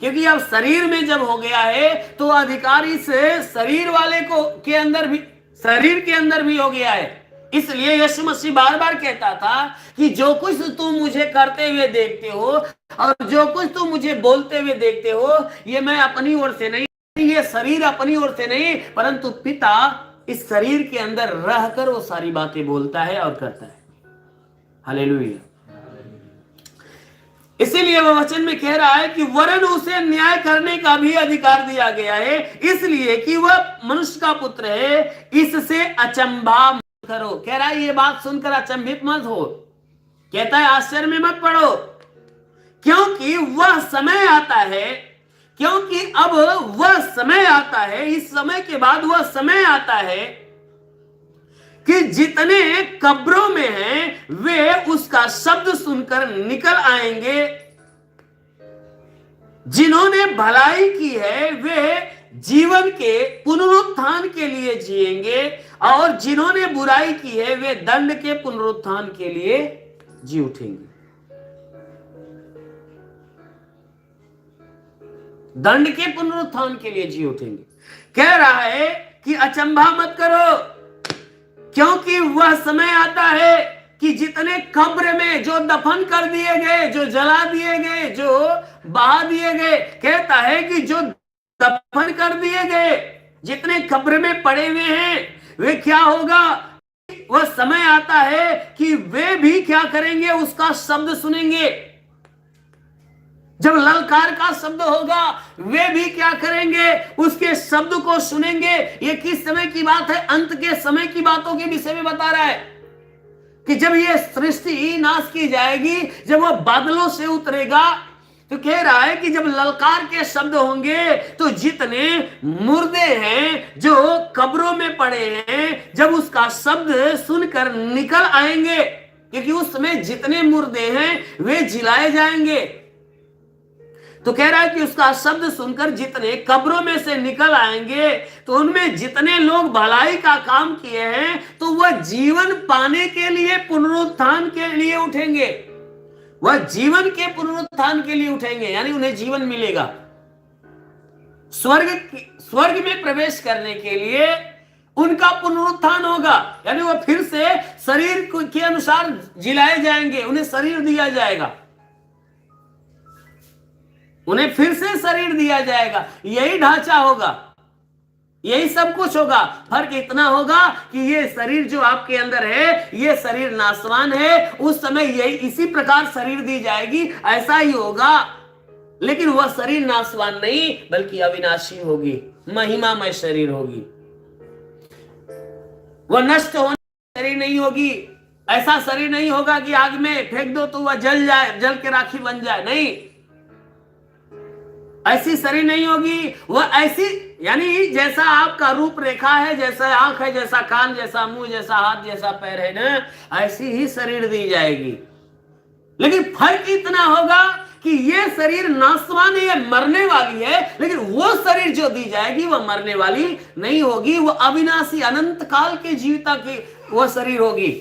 क्योंकि अब शरीर में जब हो गया है तो अधिकार इस शरीर वाले को के अंदर भी, शरीर के अंदर भी हो गया है। इसलिए यीशु मसीह बार बार कहता था कि जो कुछ तुम मुझे करते हुए देखते हो और जो कुछ तुम मुझे बोलते हुए देखते हो, ये मैं अपनी ओर से नहीं, ये शरीर अपनी ओर से नहीं, परंतु पिता इस शरीर के अंदर रहकर वो सारी बातें बोलता है और करता है। हालेलुया। इसीलिए वह वचन में कह रहा है कि वरन उसे न्याय करने का भी अधिकार दिया गया है, इसलिए कि वह मनुष्य का पुत्र है। इससे अचंभा मत करो। कह रहा है ये बात सुनकर अचंभित मत हो। कहता है आश्चर्य में मत पड़ो, क्योंकि वह समय आता है, क्योंकि अब वह समय आता है, इस समय के बाद वह समय आता है कि जितने कब्रों में हैं वे उसका शब्द सुनकर निकल आएंगे। जिन्होंने भलाई की है वे जीवन के पुनरुत्थान के लिए जिएंगे, और जिन्होंने बुराई की है वे दंड के पुनरुत्थान के लिए जी उठेंगे। दंड के पुनरुत्थान के लिए जी उठेंगे। कह रहा है कि अचंभा मत करो, क्योंकि वह समय आता है कि जितने कब्र में जो दफन कर दिए गए, जो जला दिए गए, जो बहा दिए गए, कहता है कि जो दफन कर दिए गए, जितने कब्र में पड़े हुए हैं, वे क्या होगा? वह समय आता है कि वे भी क्या करेंगे? उसका शब्द सुनेंगे। जब ललकार का शब्द होगा वे भी क्या करेंगे? उसके शब्द को सुनेंगे। ये किस समय की बात है? अंत के समय की बातों के विषय में बता रहा है कि जब ये सृष्टि नाश की जाएगी, जब वह बादलों से उतरेगा, तो कह रहा है कि जब ललकार के शब्द होंगे तो जितने मुर्दे हैं जो कब्रों में पड़े हैं, जब उसका शब्द सुनकर निकल आएंगे, क्योंकि उस समय जितने मुर्दे हैं वे जिलाए जाएंगे। तो कह रहा है कि उसका शब्द सुनकर जितने कब्रों में से निकल आएंगे, तो उनमें जितने लोग भलाई का काम किए हैं तो वह जीवन पाने के लिए, पुनरुत्थान के लिए उठेंगे। वह जीवन के पुनरुत्थान के लिए उठेंगे, यानी उन्हें जीवन मिलेगा। स्वर्ग में प्रवेश करने के लिए उनका पुनरुत्थान होगा, यानी वह फिर से शरीर के अनुसार जिलाए जाएंगे, उन्हें शरीर दिया जाएगा, उन्हें फिर से शरीर दिया जाएगा। यही ढांचा होगा, यही सब कुछ होगा। फर्क इतना होगा कि ये शरीर जो आपके अंदर है, ये शरीर नाशवान है, उस समय यही इसी प्रकार शरीर दी जाएगी, ऐसा ही होगा। लेकिन वह शरीर नाशवान नहीं बल्कि अविनाशी होगी, महिमामय शरीर होगी। वह नष्ट होने शरीर नहीं होगी। ऐसा शरीर नहीं होगा कि आग में फेंक दो तो वह जल जाए, जल के राखी बन जाए, नहीं, ऐसी शरीर नहीं होगी। वह ऐसी, यानी जैसा आपका रूप रेखा है, जैसा आंख है, जैसा कान, जैसा मुंह, जैसा हाथ, जैसा पैर है ना, ऐसी ही शरीर दी जाएगी। लेकिन फर्क इतना होगा कि ये शरीर नाशवान है, मरने वाली है, लेकिन वो शरीर जो दी जाएगी वह मरने वाली नहीं होगी, वह अविनाशी अनंत काल के जीविता की वह शरीर होगी।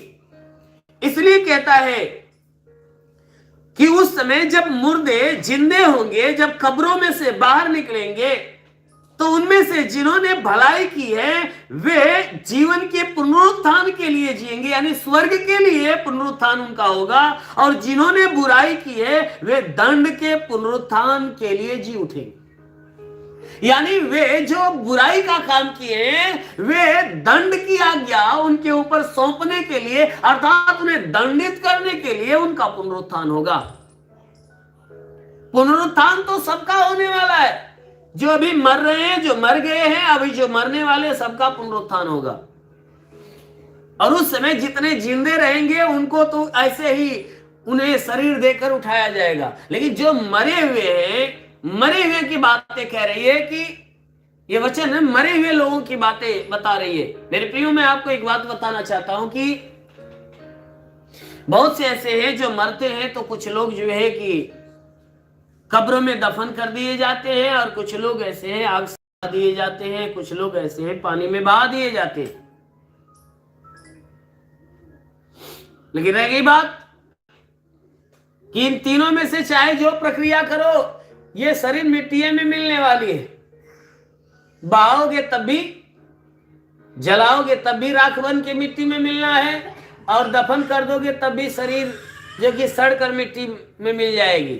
इसलिए कहता है कि उस समय जब मुर्दे जिंदे होंगे, जब कब्रों में से बाहर निकलेंगे, तो उनमें से जिन्होंने भलाई की है वे जीवन के पुनरुत्थान के लिए जिएंगे, यानी स्वर्ग के लिए पुनरुत्थान उनका होगा। और जिन्होंने बुराई की है वे दंड के पुनरुत्थान के लिए जी उठेंगे, यानी वे जो बुराई का काम किए हैं वे दंड की आज्ञा उनके ऊपर सौंपने के लिए, अर्थात उन्हें दंडित करने के लिए उनका पुनरुत्थान होगा। पुनरुत्थान तो सबका होने वाला है, जो अभी मर रहे हैं, जो मर गए हैं, अभी जो मरने वाले, सबका पुनरुत्थान होगा। और उस समय जितने जिंदे रहेंगे उनको तो ऐसे ही उन्हें शरीर देकर उठाया जाएगा। लेकिन जो मरे हुए हैं, मरे हुए की बातें कह रही है कि ये वचन है मरे हुए लोगों की बातें बता रही है। मेरे प्रियो, मैं आपको एक बात बताना चाहता हूं कि बहुत से ऐसे हैं जो मरते हैं तो कुछ लोग जो है कि कब्रों में दफन कर दिए जाते हैं, और कुछ लोग ऐसे हैं आग से दिए जाते हैं, कुछ लोग ऐसे हैं पानी में बहा दिए जाते हैं। लेकिन रह गई बात कि इन तीनों में से चाहे जो प्रक्रिया करो, ये शरीर मिट्टी में मिलने वाली है। बहाओगे तब भी, जलाओगे तब भी राख बन के मिट्टी में मिलना है, और दफन कर दोगे तब भी शरीर जो कि सड़ कर मिट्टी में मिल जाएगी।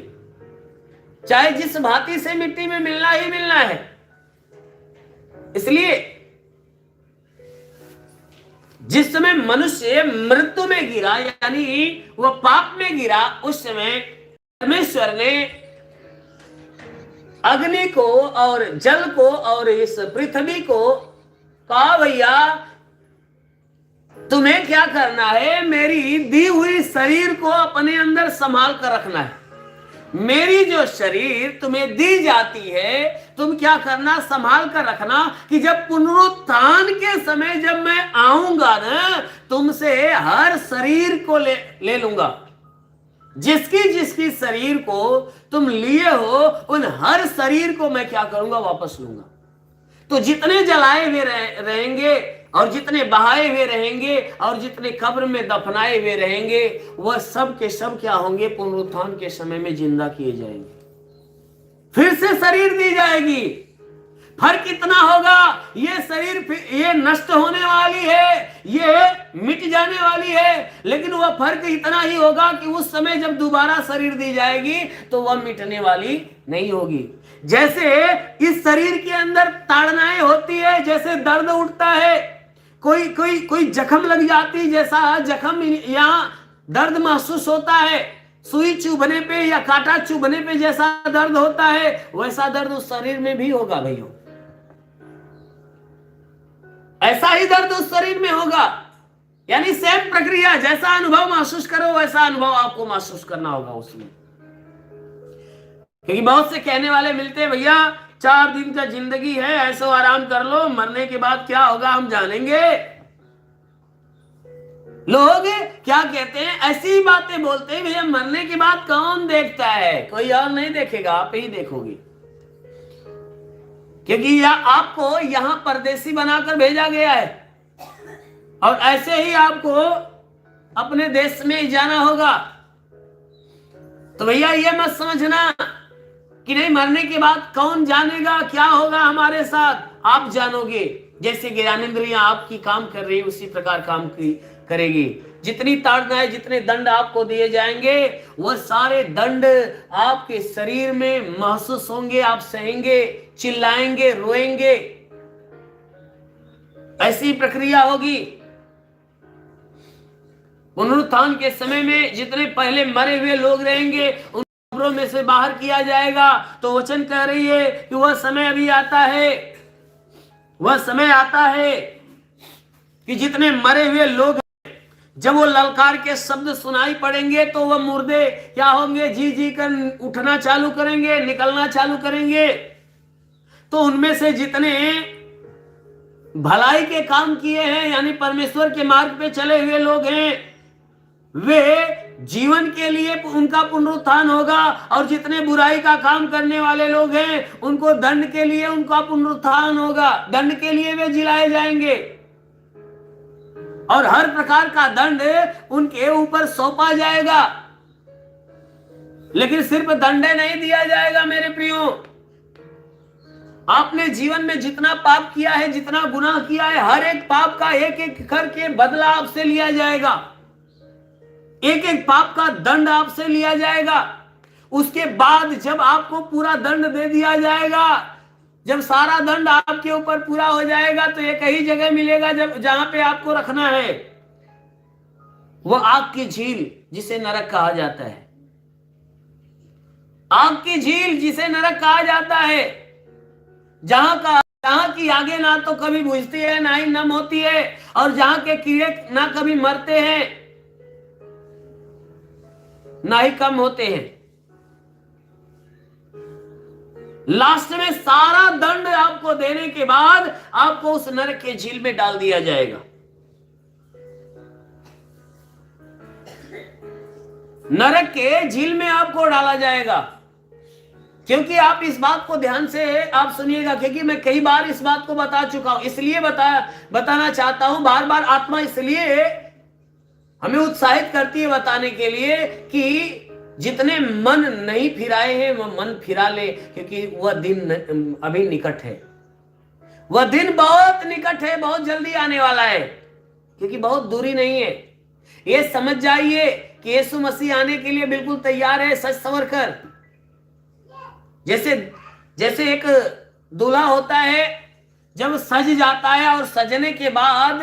चाहे जिस भांति से मिट्टी में मिलना ही मिलना है। इसलिए जिस समय मनुष्य मृत्यु में गिरा, यानी वह पाप में गिरा, उस समय परमेश्वर ने अग्नि को और जल को और इस पृथ्वी को कहा, भैया तुम्हें क्या करना है, मेरी दी हुई शरीर को अपने अंदर संभाल कर रखना है। मेरी जो शरीर तुम्हें दी जाती है, तुम क्या करना, संभाल कर रखना, कि जब पुनरुत्थान के समय जब मैं आऊंगा ना, तुमसे हर शरीर को ले लूंगा। जिसकी जिसकी शरीर को तुम लिए हो, उन हर शरीर को मैं क्या करूंगा, वापस लूंगा। तो जितने जलाए हुए रहेंगे, और जितने बहाए हुए रहेंगे, और जितने कब्र में दफनाए हुए रहेंगे, वह सब के सब क्या होंगे, पुनरुत्थान के समय में जिंदा किए जाएंगे, फिर से शरीर दी जाएगी। फर्क इतना होगा, ये शरीर ये नष्ट होने वाली है, ये मिट जाने वाली है, लेकिन वह फर्क इतना ही होगा कि उस समय जब दोबारा शरीर दी जाएगी तो वह मिटने वाली नहीं होगी। जैसे इस शरीर के अंदर ताड़नाएं होती है, जैसे दर्द उठता है, कोई जख्म लग जाती, जैसा जख्म यहाँ दर्द महसूस होता है, सुई चुभने पे या कांटा चुभने पे जैसा दर्द होता है, वैसा दर्द उस शरीर में भी होगा भाइयों। ऐसा ही दर्द उस शरीर में होगा, यानी सेम प्रक्रिया, जैसा अनुभव महसूस करो वैसा अनुभव आपको महसूस करना होगा उसमें। क्योंकि बहुत से कहने वाले मिलते हैं, भैया 4 दिन का जिंदगी है, ऐसा आराम कर लो, मरने के बाद क्या होगा हम जानेंगे। लोग क्या कहते हैं, ऐसी बातें बोलते हैं, भैया मरने के बाद कौन देखता है, कोई और नहीं देखेगा, आप ही देखोगे, क्योंकि आपको यहां परदेसी बनाकर भेजा गया है और ऐसे ही आपको अपने देश में जाना होगा। तो भैया ये मत समझना कि नहीं मरने के बाद कौन जानेगा क्या होगा हमारे साथ, आप जानोगे। जैसे ज्ञानेंद्रियां आपकी काम कर रही उसी प्रकार काम करेगी। जितनी ताड़नाएं, जितने दंड आपको दिए जाएंगे, वह सारे दंड आपके शरीर में महसूस होंगे, आप सहेंगे, चिल्लाएंगे, रोएंगे, ऐसी प्रक्रिया होगी। पुनरुत्थान के समय में जितने पहले मरे हुए लोग रहेंगे उन कब्रों में से बाहर किया जाएगा। तो वचन कह रही है कि वह समय अभी आता है, वह समय आता है कि जितने मरे हुए लोग जब वो ललकार के शब्द सुनाई पड़ेंगे तो वह मुर्दे क्या होंगे, जी जी कर उठना चालू करेंगे, निकलना चालू करेंगे। तो उनमें से जितने भलाई के काम किए हैं, यानी परमेश्वर के मार्ग पे चले हुए लोग हैं, वे जीवन के लिए उनका पुनरुत्थान होगा, और जितने बुराई का काम करने वाले लोग हैं उनको दंड के लिए उनका पुनरुत्थान होगा, दंड के लिए वे जिलाए जाएंगे और हर प्रकार का दंड उनके ऊपर सौंपा जाएगा। लेकिन सिर्फ दंड नहीं दिया जाएगा मेरे प्रियो, आपने जीवन में जितना पाप किया है, जितना गुनाह किया है, हर एक पाप का एक एक करके बदला आपसे लिया जाएगा, एक एक पाप का दंड आपसे लिया जाएगा। उसके बाद जब आपको पूरा दंड दे दिया जाएगा, जब सारा दंड आपके ऊपर पूरा हो जाएगा, तो एक ही जगह मिलेगा जब जहां पे आपको रखना है, वो आग की झील जिसे नरक कहा जाता है। आग की झील जिसे नरक कहा जाता है, जहां की आगे ना तो कभी बुझती है, ना ही नम होती है, और जहां के कीड़े ना कभी मरते हैं ना ही कम होते हैं। लास्ट में सारा दंड आपको देने के बाद आपको उस नरक के झील में डाल दिया जाएगा। नरक के झील में आपको डाला जाएगा। क्योंकि आप इस बात को ध्यान से आप सुनिएगा, क्योंकि मैं कई बार इस बात को बता चुका हूं, इसलिए बताना चाहता हूं बार बार। आत्मा इसलिए हमें उत्साहित करती है बताने के लिए कि जितने मन नहीं फिराए हैं वह मन फिरा ले, क्योंकि वह दिन अभी निकट है, वह दिन बहुत निकट है, बहुत जल्दी आने वाला है, क्योंकि बहुत दूरी नहीं है। ये समझ जाइए कि यीशु मसीह आने के लिए बिल्कुल तैयार है, सज संवर कर। जैसे एक दूल्हा होता है, जब सज जाता है और सजने के बाद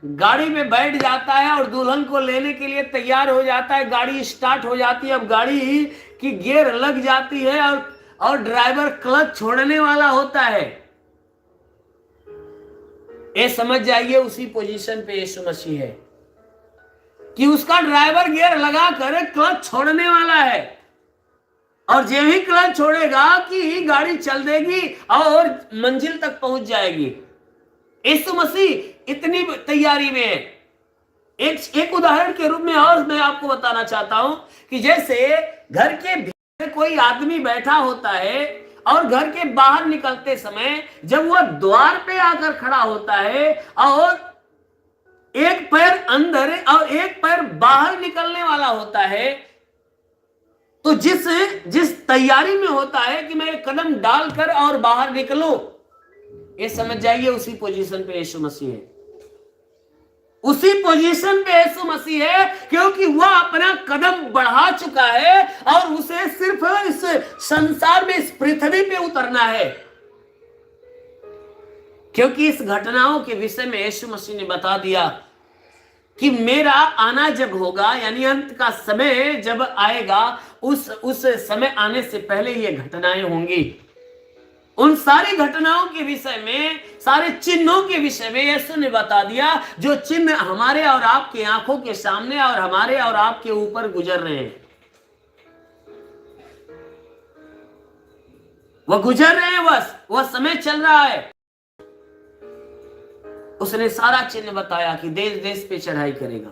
गाड़ी में बैठ जाता है और दुल्हन को लेने के लिए तैयार हो जाता है, गाड़ी स्टार्ट हो जाती है, अब गाड़ी की गियर लग जाती है और ड्राइवर क्लच छोड़ने वाला होता है। ये समझ जाइए उसी पोजीशन पे यीशु मसीह है कि उसका ड्राइवर गियर लगाकर क्लच छोड़ने वाला है, और जब ही क्लच छोड़ेगा कि गाड़ी चल देगी और मंजिल तक पहुंच जाएगी। यीशु मसीह इतनी तैयारी में है। एक उदाहरण के रूप में और मैं आपको बताना चाहता हूं कि जैसे घर के भीतर कोई आदमी बैठा होता है और घर के बाहर निकलते समय जब वह द्वार पे आकर खड़ा होता है और एक पैर अंदर और एक पैर बाहर निकलने वाला होता है, तो जिस तैयारी में होता है कि मैं एक कदम डालकर और बाहर निकलूं, ये समझ जाइए उसी पोजीशन पे यीशु मसीह है। उसी पोजीशन पे यीशु मसीह है, क्योंकि वह अपना कदम बढ़ा चुका है और उसे सिर्फ इस संसार में, इस पृथ्वी पे उतरना है। क्योंकि इस घटनाओं के विषय में यीशु मसीह ने बता दिया कि मेरा आना जब होगा, यानी अंत का समय जब आएगा, उस समय आने से पहले ये घटनाएं होंगी। उन सारी घटनाओं के विषय में, सारे चिन्हों के विषय में यीशु ने बता दिया, जो चिन्ह हमारे और आपकी आंखों के सामने और हमारे और आपके ऊपर गुजर रहे हैं, वह गुजर रहे हैं, बस वह समय चल रहा है। उसने सारा चिन्ह बताया कि देश देश पे चढ़ाई करेगा,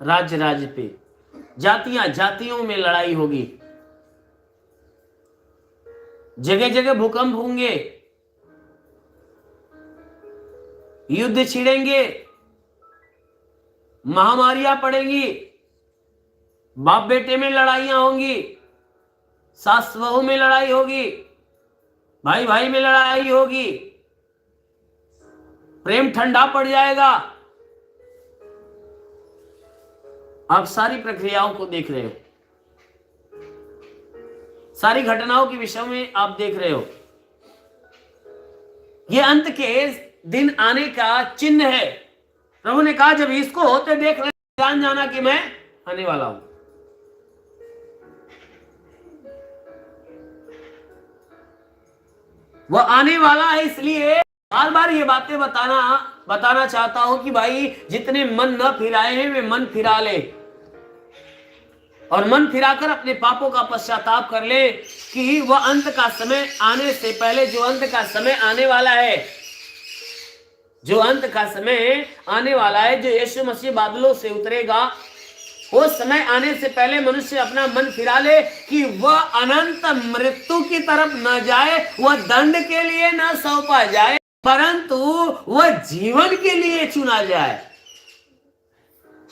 राज्य राज्य पे, जातियां जातियों में लड़ाई होगी, जगह जगह भूकंप होंगे, युद्ध छिड़ेंगे, महामारियां पड़ेंगी, बाप बेटे में लड़ाइयां होंगी, सास बहू में लड़ाई होगी, भाई भाई में लड़ाई होगी, प्रेम ठंडा पड़ जाएगा। आप सारी प्रक्रियाओं को देख रहे हो, सारी घटनाओं के विषय में आप देख रहे हो। ये अंत के दिन आने का चिन्ह है। प्रभु ने कहा जब इसको होते देख रहे जान जाना कि मैं आने वाला हूं। वह आने वाला है, इसलिए बार बार ये बातें बताना चाहता हूं कि भाई जितने मन न फिराए हैं वे मन फिरा ले, और मन फिराकर अपने पापों का पश्चाताप कर ले कि वह अंत का समय आने से पहले, जो अंत का समय आने वाला है, जो अंत का समय आने वाला है, जो यीशु मसीह बादलों से उतरेगा, वो समय आने से पहले मनुष्य अपना मन फिरा ले कि वह अनंत मृत्यु की तरफ न जाए, वह दंड के लिए न सौंपा जाए, परंतु वह जीवन के लिए चुना जाए।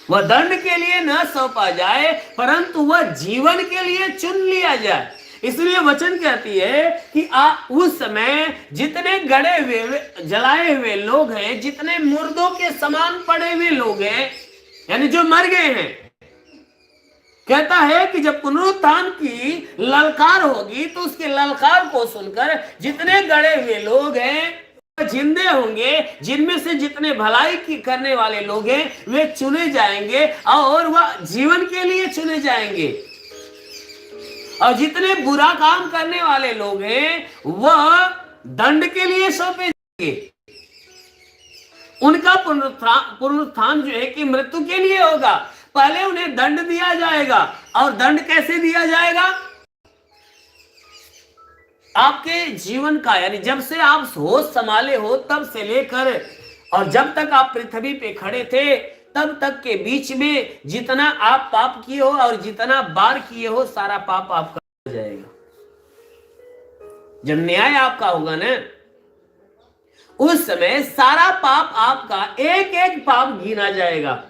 वह दंड के लिए न सौंपा जाए, परंतु वह जीवन के लिए चुन लिया जाए। इसलिए वचन कहती है कि उस समय जितने गड़े हुए जलाए हुए लोग हैं, जितने मुर्दों के समान पड़े हुए लोग हैं, यानी जो मर गए हैं, कहता है कि जब पुनरुत्थान की ललकार होगी तो उसके ललकार को सुनकर जितने गड़े हुए लोग हैं जिंदे होंगे, जिनमें से जितने भलाई की करने वाले लोग हैं वे चुने जाएंगे और वह जीवन के लिए चुने जाएंगे, और जितने बुरा काम करने वाले लोग हैं वह दंड के लिए सौंपे जाएंगे। उनका पुनरुत्थान जो है कि मृत्यु के लिए होगा। पहले उन्हें दंड दिया जाएगा, और दंड कैसे दिया जाएगा? आपके जीवन का, यानी जब से आप होश संभाले हो तब से लेकर और जब तक आप पृथ्वी पे खड़े थे तब तक के बीच में जितना आप पाप किए हो और जितना बार किए हो, सारा पाप आपका हो जाएगा। जब न्याय आपका होगा ना, उस समय सारा पाप आपका, एक एक पाप गिना जाएगा,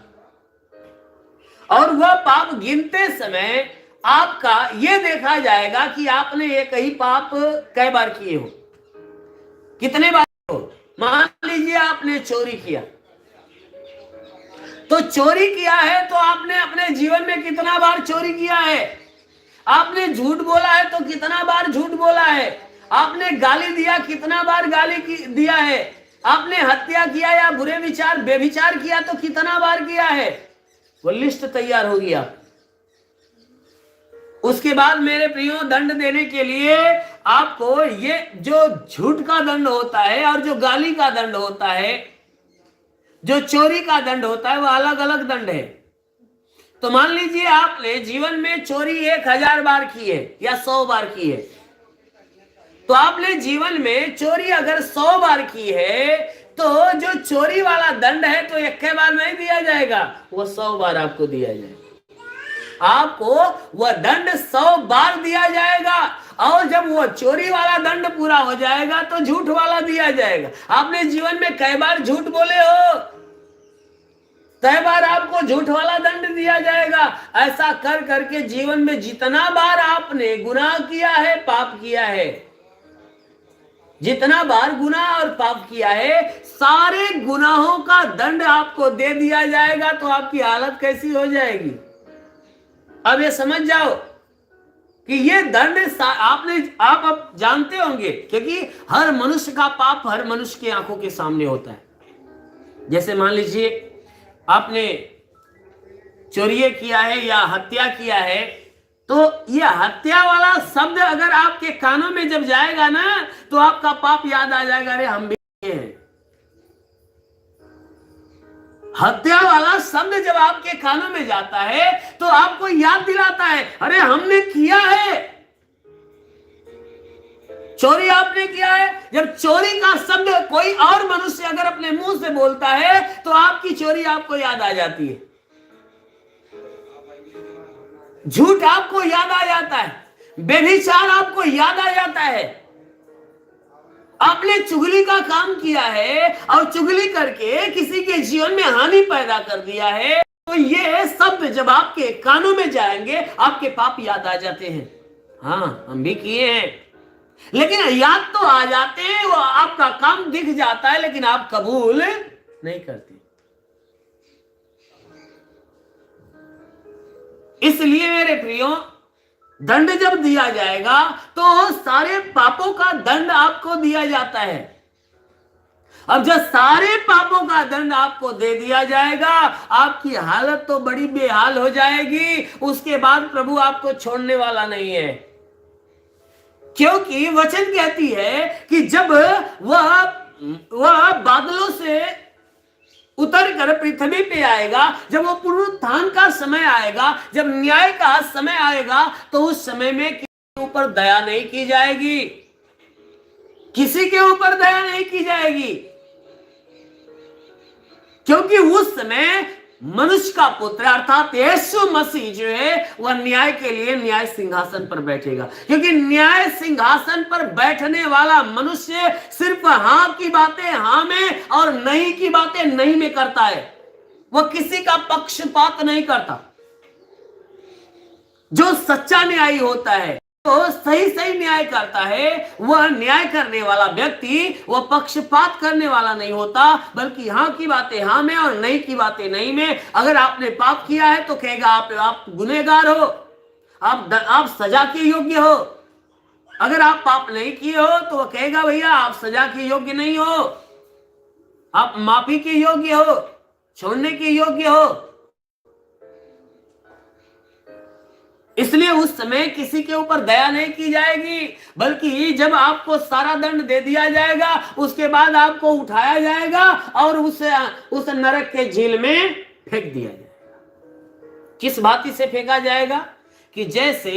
और वह पाप गिनते समय आपका यह देखा जाएगा कि आपने एक ही पाप कई बार किए हो, कितने बार हो। मान लीजिए आपने चोरी किया, तो चोरी किया है तो आपने अपने जीवन में कितना बार चोरी किया है? आपने झूठ बोला है तो कितना बार झूठ बोला है? आपने गाली दिया, कितना बार गाली दिया है? आपने हत्या किया या बुरे विचार बेविचार किया तो कितना बार किया है? वो लिस्ट तैयार हो गया। उसके बाद मेरे प्रियो, दंड देने के लिए आपको ये जो झूठ का दंड होता है और जो गाली का दंड होता है, जो चोरी का दंड होता है, वो अलग अलग दंड है। तो मान लीजिए आपने जीवन में चोरी 1000 बार की है या 100 बार की है, तो आपने जीवन में चोरी अगर 100 बार की है तो जो चोरी वाला दंड है तो एक बार नहीं दिया जाएगा, वो 100 बार आपको दिया जाएगा। आपको वह दंड 100 बार दिया जाएगा, और जब वो चोरी वाला दंड पूरा हो जाएगा तो झूठ वाला दिया जाएगा। आपने जीवन में कई बार झूठ बोले हो, कई बार आपको झूठ वाला दंड दिया जाएगा। ऐसा कर करके जीवन में जितना बार आपने गुनाह किया है, पाप किया है, जितना बार गुनाह और पाप किया है, सारे गुनाहों का दंड आपको दे दिया जाएगा। तो आपकी हालत कैसी हो जाएगी? अब ये समझ जाओ कि ये दंड आप अब जानते होंगे, क्योंकि हर मनुष्य का पाप हर मनुष्य की आंखों के सामने होता है। जैसे मान लीजिए आपने चोरी किया है या हत्या किया है, तो ये हत्या वाला शब्द अगर आपके कानों में जब जाएगा ना, तो आपका पाप याद आ जाएगा, अरे हम भी हैं। हत्या वाला शब्द जब आपके कानों में जाता है तो आपको याद दिलाता है, अरे हमने किया है, चोरी आपने किया है। जब चोरी का शब्द कोई और मनुष्य अगर अपने मुंह से बोलता है तो आपकी चोरी आपको याद आ जाती है। झूठ आपको याद आ जाता है, व्यभिचार आपको याद आ जाता है। आपने चुगली का काम किया है और चुगली करके किसी के जीवन में हानि पैदा कर दिया है, तो ये शब्द जब आपके कानों में जाएंगे आपके पाप याद आ जाते हैं। हाँ, हम भी किए हैं, लेकिन याद तो आ जाते हैं, वो आपका काम दिख जाता है, लेकिन आप कबूल नहीं करते। इसलिए मेरे प्रियो, दंड जब दिया जाएगा तो सारे पापों का दंड आपको दिया जाता है। अब जब सारे पापों का दंड आपको दे दिया जाएगा, आपकी हालत तो बड़ी बेहाल हो जाएगी। उसके बाद प्रभु आपको छोड़ने वाला नहीं है, क्योंकि वचन कहती है कि जब वह बादलों से उतर कर पृथ्वी पे आएगा, जब वो पुनरुत्थान का समय आएगा, जब न्याय का समय आएगा, तो उस समय में किसी के ऊपर दया नहीं की जाएगी, किसी के ऊपर दया नहीं की जाएगी, क्योंकि उस समय मनुष्य का पुत्र अर्थात यीशु मसीह जो है वह न्याय के लिए न्याय सिंहासन पर बैठेगा। क्योंकि न्याय सिंहासन पर बैठने वाला मनुष्य सिर्फ हाँ की बातें हाँ में और नहीं की बातें नहीं में करता है। वह किसी का पक्षपात नहीं करता। जो सच्चा न्यायी होता है, तो सही सही न्याय करता है, वह न्याय करने वाला व्यक्ति वह पक्षपात करने वाला नहीं होता, बल्कि हाँ की बातें हाँ में और नहीं की बातें नहीं में। अगर आपने पाप किया है तो कहेगा आप गुनहगार हो, आप सजा के योग्य हो। अगर आप पाप नहीं किए हो तो वह कहेगा भैया आप सजा के योग्य नहीं हो, आप माफी के योग्य हो, छोड़ने के योग्य हो। इसलिए उस समय किसी के ऊपर दया नहीं की जाएगी, बल्कि जब आपको सारा दंड दे दिया जाएगा, उसके बाद आपको उठाया जाएगा और उस नरक के झील में फेंक दिया जाएगा। किस भांति से फेंका जाएगा? कि जैसे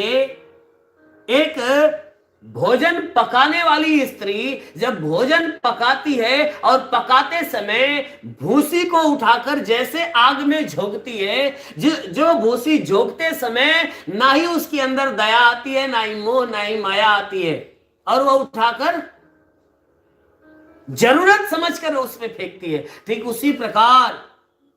एक भोजन पकाने वाली स्त्री जब भोजन पकाती है और पकाते समय भूसी को उठाकर जैसे आग में झोंकती है, जो भूसी झोंकते समय ना ही उसके अंदर दया आती है, ना ही मोह, ना ही माया आती है, और वह उठाकर जरूरत समझकर उसमें फेंकती है। ठीक उसी प्रकार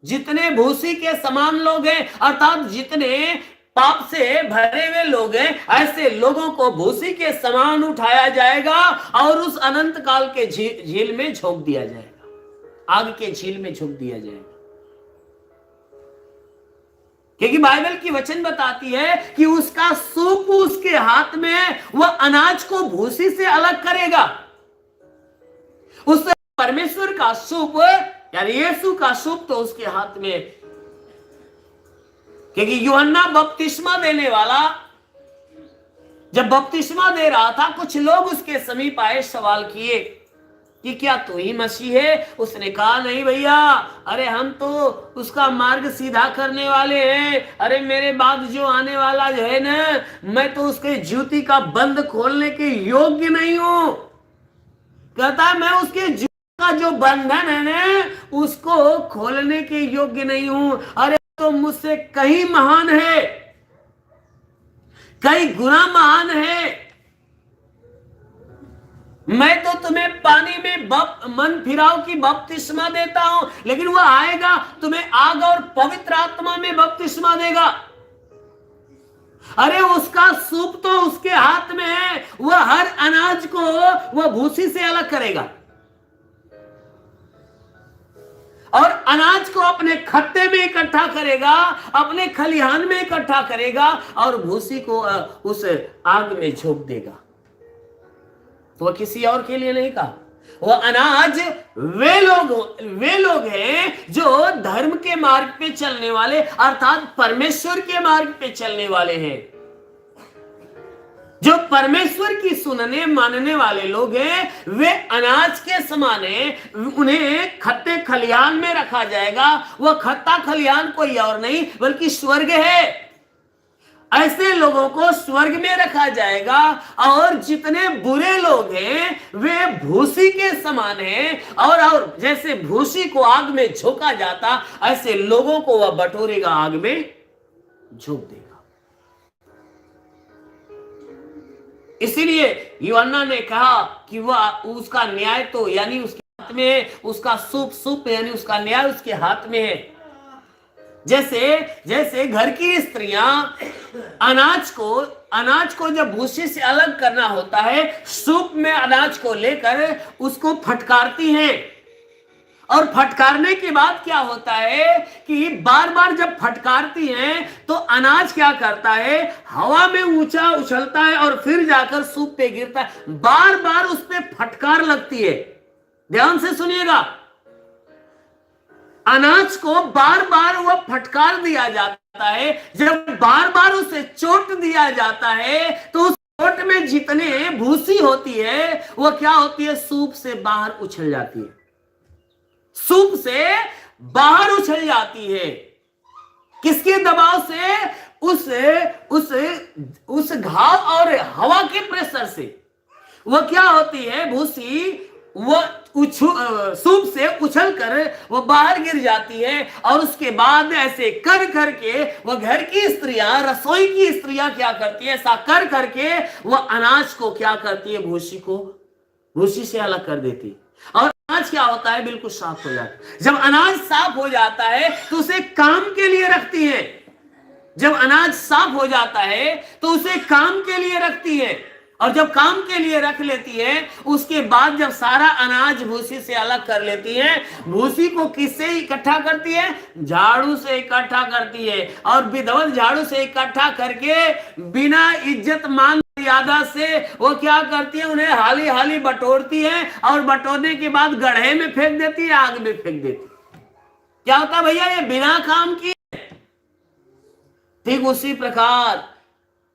जितने भूसी के समान लोग हैं, अर्थात जितने पाप से भरे हुए लोग हैं, ऐसे लोगों को भूसी के समान उठाया जाएगा और उस अनंत काल के झील में झोंक दिया जाएगा, आग के झील में झोंक दिया जाएगा। क्योंकि बाइबल की वचन बताती है कि उसका सूप उसके हाथ में है, वह अनाज को भूसी से अलग करेगा। उस परमेश्वर का सूप यानी यीशु का सूप तो उसके हाथ में, क्योंकि यूहन्ना बपतिस्मा देने वाला जब बपतिस्मा दे रहा था, कुछ लोग उसके समीप आए, सवाल किए कि क्या तू ही मसीह है? उसने कहा नहीं भैया, अरे हम तो उसका मार्ग सीधा करने वाले हैं। अरे मेरे बाद जो आने वाला जो है ना, मैं तो उसके जूती का बंद खोलने के योग्य नहीं हूं। कहता है मैं उसके जूती का जो बंधन है ना, उसको खोलने के योग्य नहीं हूं। अरे तो मुझसे कहीं महान है, कई गुना महान है। मैं तो तुम्हें पानी में मन फिराव की बपतिस्मा देता हूं, लेकिन वह आएगा तुम्हें आग और पवित्र आत्मा में बपतिस्मा देगा। अरे उसका सूप तो उसके हाथ में है, वह हर अनाज को वह भूसी से अलग करेगा और अनाज को अपने खत्ते में इकट्ठा करेगा, अपने खलिहान में इकट्ठा करेगा और भूसी को उस आग में झोंक देगा। तो वह किसी और के लिए नहीं कहा। वह अनाज वे लोग हैं जो धर्म के मार्ग पे चलने वाले, अर्थात परमेश्वर के मार्ग पे चलने वाले हैं, जो परमेश्वर की सुनने मानने वाले लोग हैं। वे अनाज के समान हैं, उन्हें खत्ते खलिहान में रखा जाएगा। वह खत्ता खलिहान कोई और नहीं बल्कि स्वर्ग है। ऐसे लोगों को स्वर्ग में रखा जाएगा और जितने बुरे लोग हैं वे भूसी के समान हैं और जैसे भूसी को आग में झोंका जाता, ऐसे लोगों को वह बटोरेगा, आग में झोंक देगा। इसीलिए यूहन्ना ने कहा कि वह उसका न्याय तो यानी उसके हाथ में है, उसका सूप यानी उसका न्याय उसके हाथ में है। जैसे जैसे घर की स्त्रियां अनाज को जब भूसी से अलग करना होता है, सूप में अनाज को लेकर उसको फटकारती हैं, और फटकारने के बाद क्या होता है कि बार बार जब फटकारती हैं तो अनाज क्या करता है, हवा में ऊंचा उछलता है और फिर जाकर सूप पे गिरता है। बार बार उस पे फटकार लगती है। ध्यान से सुनिएगा, अनाज को बार बार वह फटकार दिया जाता है। जब बार बार उसे चोट दिया जाता है तो उस चोट में जितने भूसी होती है वह क्या होती है, सूप से बाहर उछल जाती है, सूप से बाहर उछल जाती है। किसके दबाव से? उस घाव और हवा के प्रेशर से वह क्या होती है, भूसी वह सूप से उछल कर वह बाहर गिर जाती है। और उसके बाद ऐसे कर करके वह घर की स्त्रियां, रसोई की स्त्रियां क्या करती है, ऐसा कर करके वह अनाज को क्या करती है, भूसी से अलग कर देती है। और अनाज क्या होता है, बिल्कुल साफ हो जाता है। जब अनाज साफ हो जाता है तो उसे काम के लिए रखती है। जब अनाज साफ हो जाता है तो उसे काम के लिए रखती है, और जब काम के लिए रख लेती है उसके बाद जब सारा अनाज भूसी से अलग कर लेती है, भूसी को किससे इकट्ठा करती है, झाड़ू से इकट्ठा करती है। और विधवत झाड़ू से इकट्ठा करके बिना इज्जत मान मर्यादा से वो क्या करती है, उन्हें हाली हाली बटोरती है, और बटोरने के बाद गड्ढे में फेंक देती है, आग में फेंक देती है। क्या होता भैया, ये बिना काम की। ठीक उसी प्रकार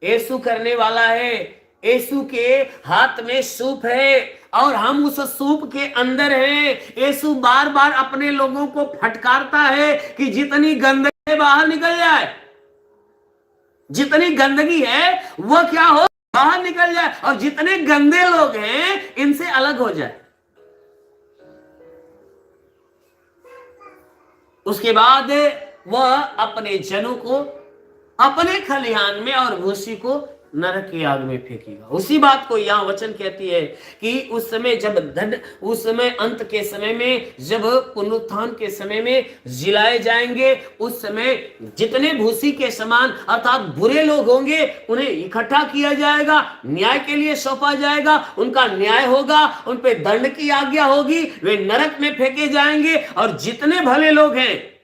यीशु करने वाला है। यीशु के हाथ में सूप है और हम उस सूप के अंदर हैं। यीशु बार बार अपने लोगों को फटकारता है कि जितनी गंदगी बाहर निकल जाए, जितनी गंदगी है वो क्या हो, बाहर निकल जाए, और जितने गंदे लोग हैं इनसे अलग हो जाए। उसके बाद वह अपने जनों को अपने खलिहान में और भूसी को नरक की आग में फेंकेगा। उसी बात को यहां वचन कहती है कि उस समय उस समय अंत के समय में, जब पुनरुत्थान के समय में जिलाए जाएंगे, उस समय जितने भूसी के समान अर्थात बुरे लोग होंगे उन्हें इकट्ठा किया जाएगा, न्याय के लिए सौंपा जाएगा, उनका न्याय होगा, उन पे दंड की आज्ञा होगी, वे नरक में फेंके जाएंगे। और जितने भले लोग हैं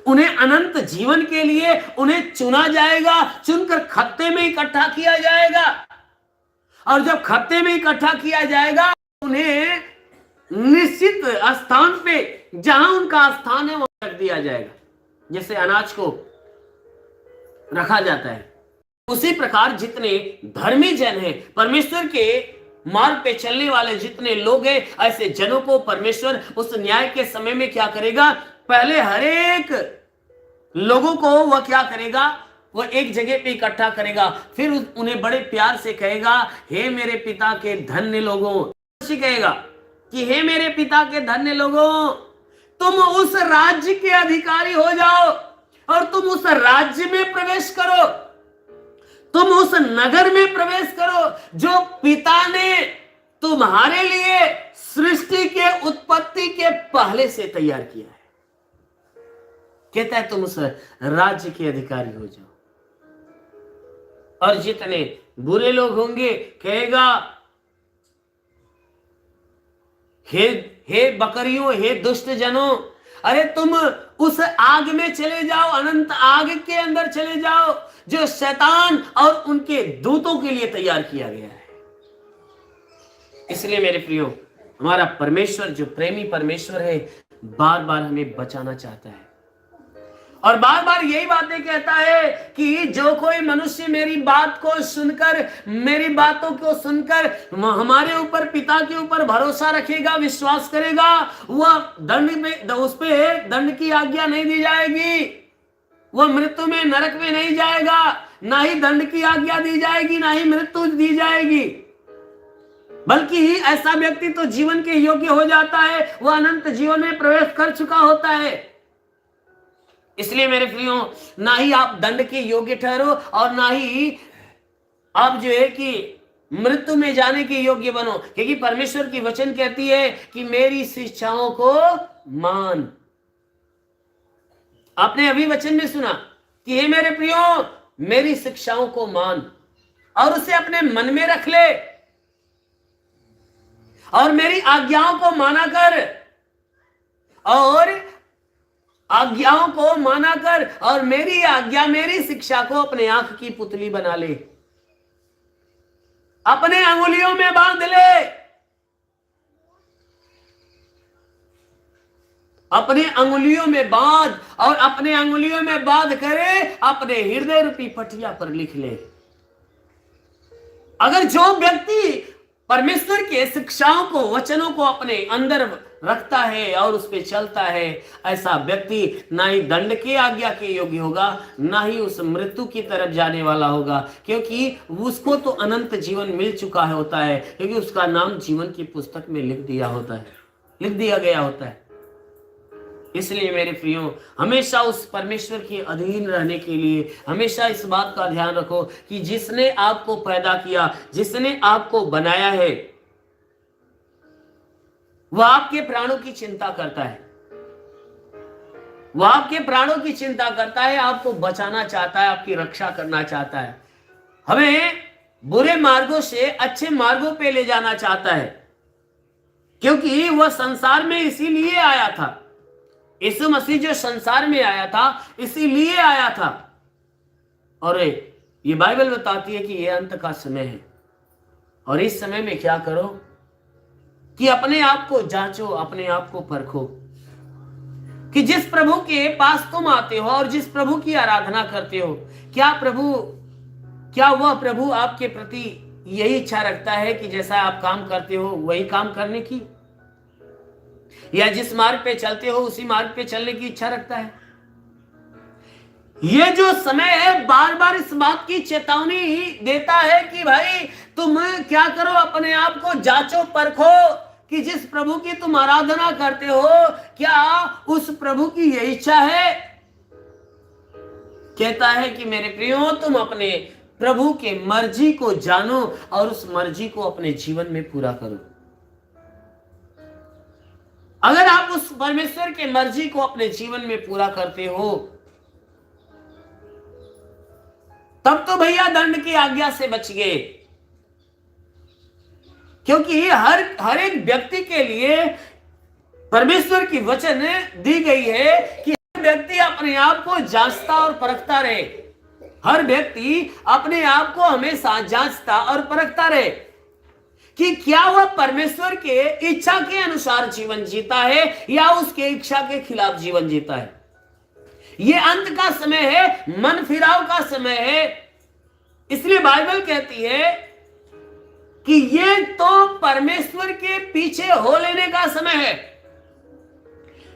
उन्हें अनंत जीवन के लिए उन्हें चुना जाएगा, चुनकर खत्ते में इकट्ठा किया जाएगा। और जब खत्ते में इकट्ठा किया जाएगा उन्हें निश्चित स्थान पे, जहां उनका स्थान है, वहां रख दिया जाएगा, जैसे अनाज को रखा जाता है। उसी प्रकार जितने धर्मी जन हैं, परमेश्वर के मार्ग पे चलने वाले जितने लोग हैं, ऐसे जनों को परमेश्वर उस न्याय के समय में क्या करेगा, पहले हर एक लोगों को वह क्या करेगा, वह एक जगह पे इकट्ठा करेगा, फिर उन्हें बड़े प्यार से कहेगा, हे मेरे पिता के धन्य लोगों, कहेगा कि हे मेरे पिता के धन्य लोगों, तुम उस राज्य के अधिकारी हो जाओ और तुम उस राज्य में प्रवेश करो, तुम उस नगर में प्रवेश करो जो पिता ने तुम्हारे लिए सृष्टि के उत्पत्ति के पहले से तैयार किया है। कहता है तुम उस राज्य के अधिकारी हो जाओ। और जितने बुरे लोग होंगे कहेगा, हे बकरियों, हे दुष्ट जनों, अरे तुम उस आग में चले जाओ, अनंत आग के अंदर चले जाओ जो शैतान और उनके दूतों के लिए तैयार किया गया है। इसलिए मेरे प्रियो, हमारा परमेश्वर जो प्रेमी परमेश्वर है, बार बार हमें बचाना चाहता है और बार बार यही बातें कहता है कि जो कोई मनुष्य मेरी बात को सुनकर, मेरी बातों को सुनकर हमारे ऊपर, पिता के ऊपर भरोसा रखेगा, विश्वास करेगा, वह दंड में, उस पे दंड की आज्ञा नहीं दी जाएगी, वह मृत्यु में, नरक में नहीं जाएगा, ना ही दंड की आज्ञा दी जाएगी, ना ही मृत्यु दी जाएगी, बल्कि ऐसा व्यक्ति तो जीवन के योग्य हो जाता है, वह अनंत जीवन में प्रवेश कर चुका होता है। इसलिए मेरे प्रियो, ना ही आप दंड के योग्य ठहरो और ना ही आप जो है कि मृत्यु में जाने के योग्य बनो, क्योंकि परमेश्वर की वचन कहती है कि मेरी शिक्षाओं को मान। आपने अभी वचन में सुना कि हे मेरे प्रियो, मेरी शिक्षाओं को मान और उसे अपने मन में रख ले और मेरी आज्ञाओं को माना कर, और आज्ञाओं को माना कर, और मेरी आज्ञा, मेरी शिक्षा को अपने आंख की पुतली बना ले, अपने अंगुलियों में बांध ले, अपने अंगुलियों में बांध, और अपने अंगुलियों में बांध करे अपने हृदय रूपी पटिया पर लिख ले। अगर जो व्यक्ति परमेश्वर के शिक्षाओं को, वचनों को अपने अंदर रखता है और उस पर चलता है, ऐसा व्यक्ति ना ही दंड की आज्ञा के योग्य होगा, ना ही उस मृत्यु की तरफ जाने वाला होगा, क्योंकि उसको तो अनंत जीवन मिल चुका है होता है, क्योंकि उसका नाम जीवन की पुस्तक में लिख दिया गया होता है। इसलिए मेरे प्रियो, हमेशा उस परमेश्वर के अधीन रहने के लिए हमेशा इस बात का ध्यान रखो कि जिसने आपको पैदा किया, जिसने आपको बनाया है, वह आपके प्राणों की चिंता करता है, वह आपके प्राणों की चिंता करता है, आपको बचाना चाहता है, आपकी रक्षा करना चाहता है, हमें बुरे मार्गों से अच्छे मार्गों पे ले जाना चाहता है, क्योंकि वह संसार में इसीलिए आया था। यीशु मसीह जो संसार में आया था इसीलिए आया था। और ये बाइबल बताती है कि ये अंत का समय है, और इस समय में क्या करो कि अपने आप को जांचो, अपने आप को परखो कि जिस प्रभु के पास तुम आते हो और जिस प्रभु की आराधना करते हो, क्या वह प्रभु आपके प्रति यही इच्छा रखता है कि जैसा आप काम करते हो वही काम करने की, या जिस मार्ग पे चलते हो उसी मार्ग पे चलने की इच्छा रखता है? ये जो समय है बार बार इस बात की चेतावनी देता है कि भाई तुम क्या करो, अपने आप को जांचो परखो कि जिस प्रभु की तुम आराधना करते हो क्या उस प्रभु की ये इच्छा है। कहता है कि मेरे प्रियो, तुम अपने प्रभु के मर्जी को जानो और उस मर्जी को अपने जीवन में पूरा करो। अगर आप उस परमेश्वर के मर्जी को अपने जीवन में पूरा करते हो तब तो भैया दंड की आज्ञा से बच गए, क्योंकि हर एक व्यक्ति के लिए परमेश्वर की वचन दी गई है कि हर व्यक्ति अपने आप को जांचता और परखता रहे। हर व्यक्ति अपने आप को हमेशा जांचता और परखता रहे कि क्या वह परमेश्वर के इच्छा के अनुसार जीवन जीता है या उसके इच्छा के खिलाफ जीवन जीता है। यह अंत का समय है, मन फिराव का समय है। इसलिए बाइबल कहती है कि ये तो परमेश्वर के पीछे हो लेने का समय है,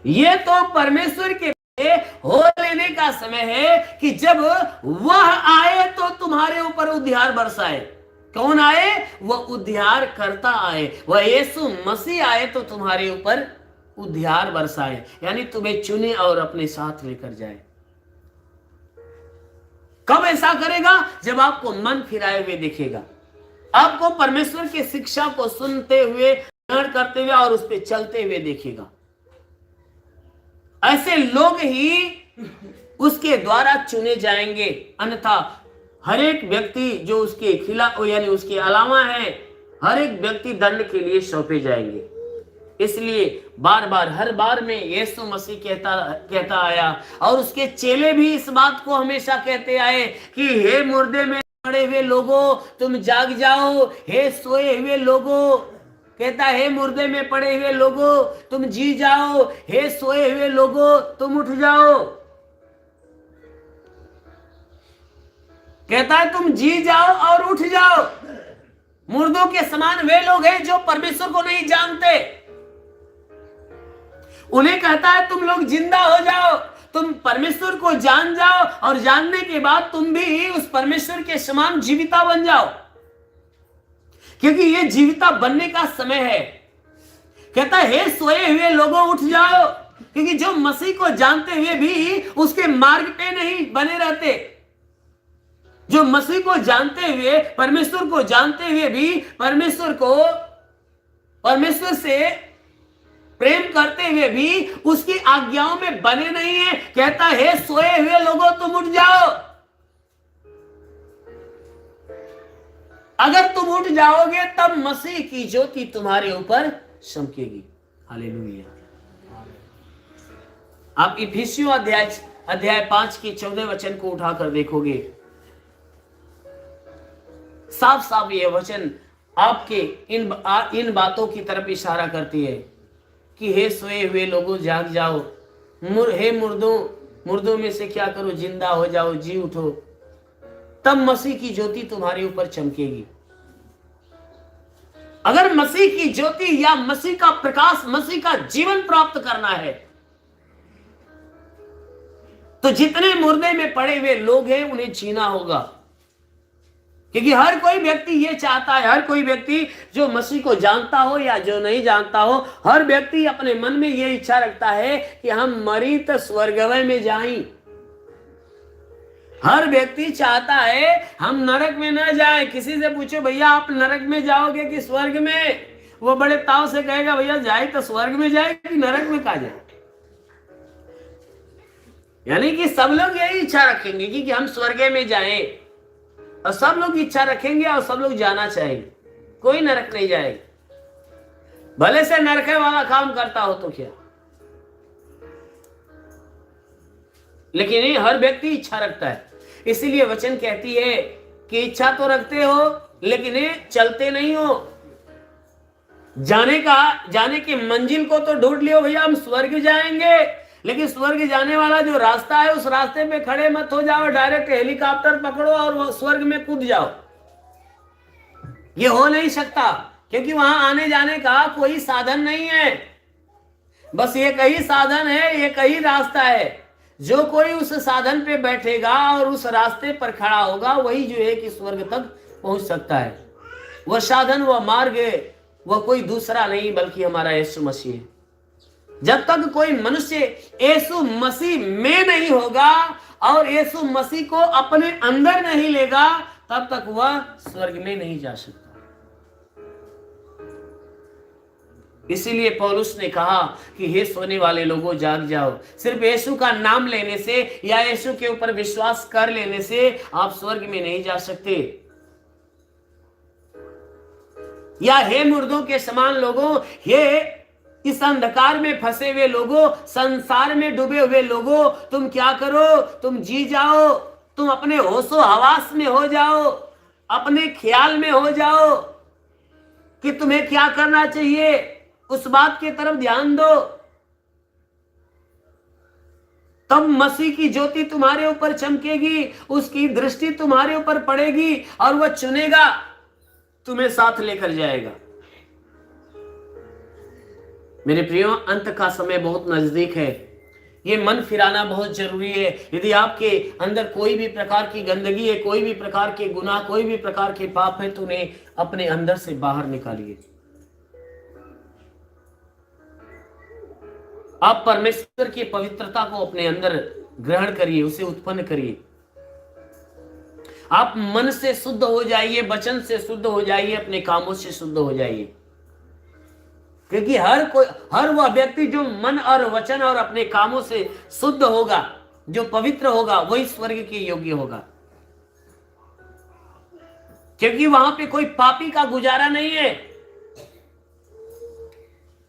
ये तो परमेश्वर के पीछे हो लेने का समय है कि जब वह आए तो तुम्हारे ऊपर उद्धार बरसाए। कौन आए? वह उद्धार करता आए, वह यीशु मसीह आए तो तुम्हारे ऊपर उद्धार बरसाए, यानी तुम्हें चुने और अपने साथ लेकर जाए। कब ऐसा करेगा? जब आपको मन फिराए हुए दिखेगा, आपको परमेश्वर की शिक्षा को सुनते हुए, ग्रहण करते हुए और उस पर चलते हुए देखेगा। ऐसे लोग ही उसके द्वारा चुने जाएंगे, अन्यथा हर एक व्यक्ति जो उसके खिलाफ यानी उसके अलावा है, हर एक व्यक्ति दंड के लिए सौंपे जाएंगे। इसलिए बार बार हर बार में यीशु मसीह कहता आया और उसके चेले भी इस बात को हमेशा कहते आए कि हे मुर्दे में पड़े हुए लोगों तुम जाग जाओ, हे सोए हुए लोगों, कहता हे मुर्दे में पड़े हुए लोगों तुम जी जाओ, हे सोए हुए लोगों तुम उठ जाओ। कहता है तुम जी जाओ और उठ जाओ। मुर्दों के समान वे लोग हैं जो परमेश्वर को नहीं जानते, उन्हें कहता है तुम लोग जिंदा हो जाओ, तुम परमेश्वर को जान जाओ और जानने के बाद तुम भी उस परमेश्वर के समान जीविता बन जाओ, क्योंकि ये जीविता बनने का समय है। कहता है हे सोए हुए लोगों उठ जाओ, क्योंकि जो मसीह को जानते हुए भी उसके मार्ग पे नहीं बने रहते, जो मसीह को जानते हुए, परमेश्वर को जानते हुए भी परमेश्वर से प्रेम करते हुए भी उसकी आज्ञाओं में बने नहीं है। कहता है सोए हुए लोगों तुम उठ जाओ। अगर तुम उठ जाओगे तब मसीह की ज्योति तुम्हारे ऊपर चमकेगी। हालेलुया। आप इफिसियों अध्याय 5 की 14 वचन को उठाकर देखोगे, साफ साफ ये वचन आपके इन बातों की तरफ इशारा करती है कि हे सोए हुए लोगों जाग जाओ, हे मुर्दों में से क्या करो, जिंदा हो जाओ, जी उठो, तब मसीह की ज्योति तुम्हारे ऊपर चमकेगी। अगर मसीह की ज्योति या मसीह का प्रकाश, मसीह का जीवन प्राप्त करना है, तो जितने मुर्दे में पड़े हुए लोग हैं उन्हें जीना होगा। क्योंकि हर कोई व्यक्ति ये चाहता है, हर कोई व्यक्ति जो मसीह को जानता हो या जो नहीं जानता हो, हर व्यक्ति अपने मन में ये इच्छा रखता है कि हम मरी तो स्वर्गमय में जाएं। हर व्यक्ति चाहता है हम नरक में न जाए। किसी से पूछो भैया आप नरक में जाओगे कि स्वर्ग में, वो बड़े ताव से कहेगा भैया जाए तो स्वर्ग में जाए कि नरक में कहा जाए। यानी कि सब लोग यही इच्छा रखेंगे कि हम स्वर्ग में जाएं, और सब लोग इच्छा रखेंगे और सब लोग जाना चाहेंगे, कोई नरक नहीं जाएगा। भले से नरक वाला काम करता हो तो क्या, लेकिन ये हर व्यक्ति इच्छा रखता है। इसीलिए वचन कहती है कि इच्छा तो रखते हो लेकिन ये चलते नहीं हो। जाने की मंजिल को तो ढूंढ लियो भैया हम स्वर्ग जाएंगे, लेकिन स्वर्ग जाने वाला जो रास्ता है उस रास्ते पे खड़े मत हो जाओ, डायरेक्ट हेलीकॉप्टर पकड़ो और वो स्वर्ग में कूद जाओ। ये हो नहीं सकता, क्योंकि वहां आने जाने का कोई साधन नहीं है। बस एक ही साधन है, एक ही रास्ता है। जो कोई उस साधन पे बैठेगा और उस रास्ते पर खड़ा होगा वही जो है कि स्वर्ग तक पहुंच सकता है। वह साधन, वह मार्ग, वह कोई दूसरा नहीं बल्कि हमारा यीशु मसीह है। जब तक कोई मनुष्य यीशु मसीह में नहीं होगा और यीशु मसीह को अपने अंदर नहीं लेगा, तब तक वह स्वर्ग में नहीं जा सकता। इसीलिए पौलुस ने कहा कि हे सोने वाले लोगों जाग जाओ। सिर्फ यीशु का नाम लेने से या यीशु के ऊपर विश्वास कर लेने से आप स्वर्ग में नहीं जा सकते। या हे मुर्दों के समान लोगों, हे इस अंधकार में फंसे हुए लोगों, संसार में डूबे हुए लोगों, तुम क्या करो, तुम जी जाओ, तुम अपने होशो हवास में हो जाओ, अपने ख्याल में हो जाओ कि तुम्हें क्या करना चाहिए, उस बात की तरफ ध्यान दो। तब मसीह की ज्योति तुम्हारे ऊपर चमकेगी, उसकी दृष्टि तुम्हारे ऊपर पड़ेगी और वह चुनेगा, तुम्हें साथ लेकर जाएगा। मेरे प्रियो, अंत का समय बहुत नजदीक है। ये मन फिराना बहुत जरूरी है। यदि आपके अंदर कोई भी प्रकार की गंदगी है, कोई भी प्रकार के गुनाह, कोई भी प्रकार के पाप है, तो उन्हें अपने अंदर से बाहर निकालिए। आप परमेश्वर की पवित्रता को अपने अंदर ग्रहण करिए, उसे उत्पन्न करिए। आप मन से शुद्ध हो जाइए, वचन से शुद्ध हो जाइए, अपने कामों से शुद्ध हो जाइए। क्योंकि हर वह व्यक्ति जो मन और वचन और अपने कामों से शुद्ध होगा, जो पवित्र होगा, वही स्वर्ग के योग्य होगा। क्योंकि वहां पे कोई पापी का गुजारा नहीं है,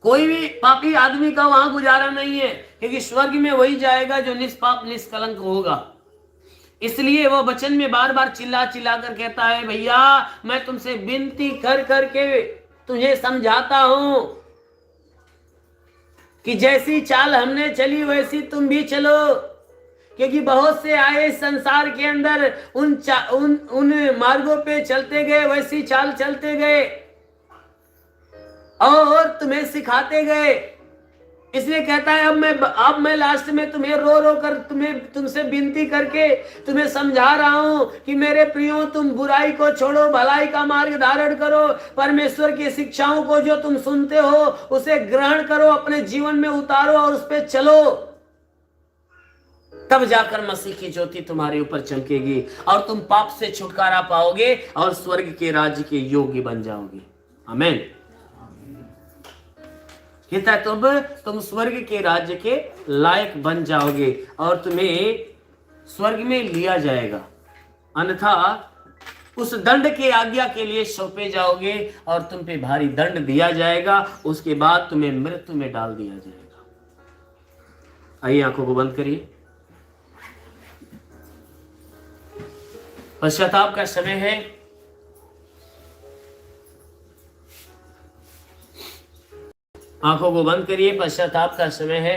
कोई भी पापी आदमी का वहां गुजारा नहीं है। क्योंकि स्वर्ग में वही जाएगा जो निष्पाप निष्कलंक होगा। इसलिए वह वचन में बार बार चिल्ला चिल्ला कर कहता है, भैया मैं तुमसे विनती कर करके तुझे समझाता हूं कि जैसी चाल हमने चली वैसी तुम भी चलो। क्योंकि बहुत से आए संसार के अंदर उन मार्गों पे चलते गए, वैसी चाल चलते गए और तुम्हें सिखाते गए। इसलिए कहता है अब मैं लास्ट में तुम्हें रो रो कर तुमसे विनती करके तुम्हें समझा रहा हूं कि मेरे प्रियो, तुम बुराई को छोड़ो, भलाई का मार्ग धारण करो। परमेश्वर की शिक्षाओं को जो तुम सुनते हो उसे ग्रहण करो, अपने जीवन में उतारो और उस पर चलो। तब जाकर मसीह की ज्योति तुम्हारे ऊपर चमकेगी और तुम पाप से छुटकारा पाओगे और स्वर्ग के राज्य के योग्य बन जाओगे। आमीन। कहता है तब तुम स्वर्ग के राज्य के लायक बन जाओगे और तुम्हें स्वर्ग में लिया जाएगा, अन्यथा उस दंड के आज्ञा के लिए सौंपे जाओगे और तुम पे भारी दंड दिया जाएगा। उसके बाद तुम्हें मृत्यु में डाल दिया जाएगा। आइए आंखों को बंद करिए। पश्चाताप का समय है। आंखों को बंद करिए। पश्चाताप का समय है।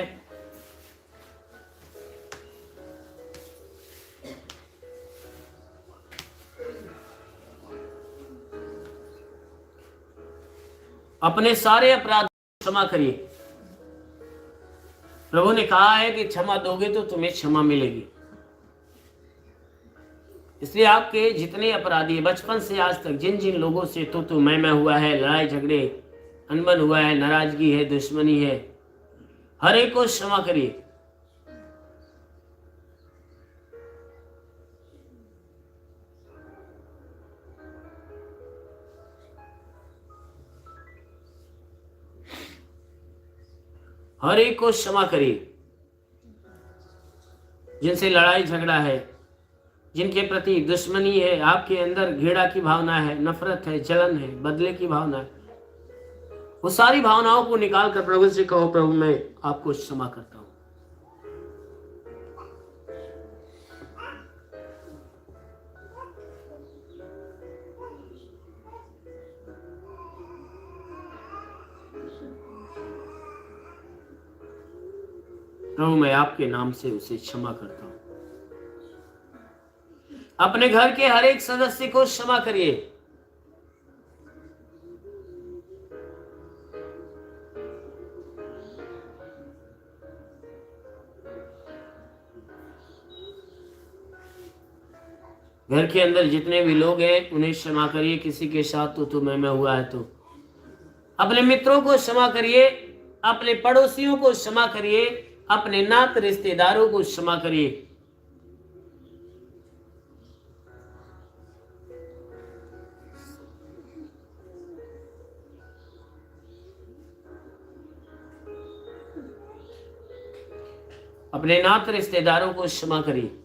अपने सारे अपराध क्षमा करिए। प्रभु ने कहा है कि क्षमा दोगे तो तुम्हें क्षमा मिलेगी। इसलिए आपके जितने अपराधी बचपन से आज तक जिन जिन लोगों से तू मैं हुआ है, लड़ाई झगड़े अनबन हुआ है, नाराजगी है, दुश्मनी है, हर एक को क्षमा करिए। हर एक को क्षमा करिए। जिनसे लड़ाई झगड़ा है, जिनके प्रति दुश्मनी है, आपके अंदर घृणा की भावना है, नफरत है, जलन है, बदले की भावना है, वो सारी भावनाओं को निकाल कर प्रभु से कहो, प्रभु मैं आपको क्षमा करता हूं। प्रभु मैं आपके नाम से उसे क्षमा करता हूं। अपने घर के हर एक सदस्य को क्षमा करिए। घर के अंदर जितने भी लोग हैं उन्हें क्षमा करिए। किसी के साथ तो मैं हुआ है तो अपने मित्रों को क्षमा करिए, अपने पड़ोसियों को क्षमा करिए, अपने नात रिश्तेदारों को क्षमा करिए। अपने नात रिश्तेदारों को क्षमा करिए।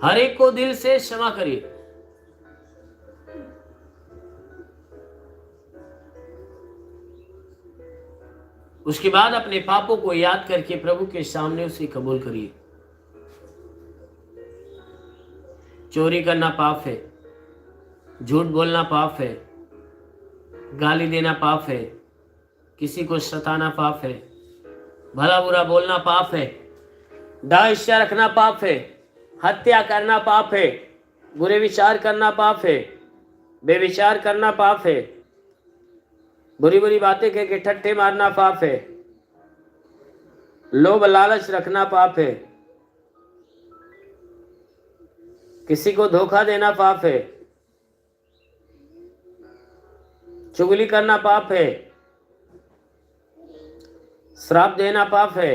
हर एक को दिल से क्षमा करिए। उसके बाद अपने पापों को याद करके प्रभु के सामने उसे कबूल करिए। चोरी करना पाप है, झूठ बोलना पाप है, गाली देना पाप है, किसी को सताना पाप है, भला बुरा बोलना पाप है, दाइश्य रखना पाप है, हत्या करना पाप है, बुरे विचार करना पाप है, बेविचार करना पाप है, बुरी बुरी बातें कह के ठट्ठे मारना पाप है, लोभ लालच रखना पाप है, किसी को धोखा देना पाप है, चुगली करना पाप है, श्राप देना पाप है।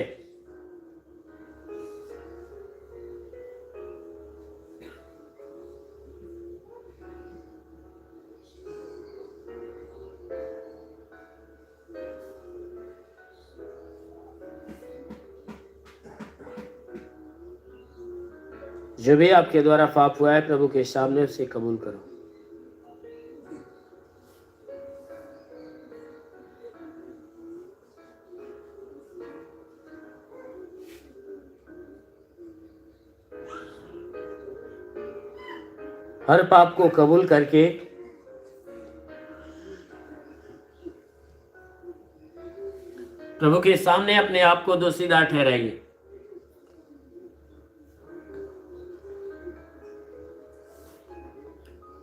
जो भी आपके द्वारा पाप हुआ है प्रभु के सामने उसे कबूल करो। हर पाप को कबूल करके प्रभु के सामने अपने आप को दोषीदार ठहराइए।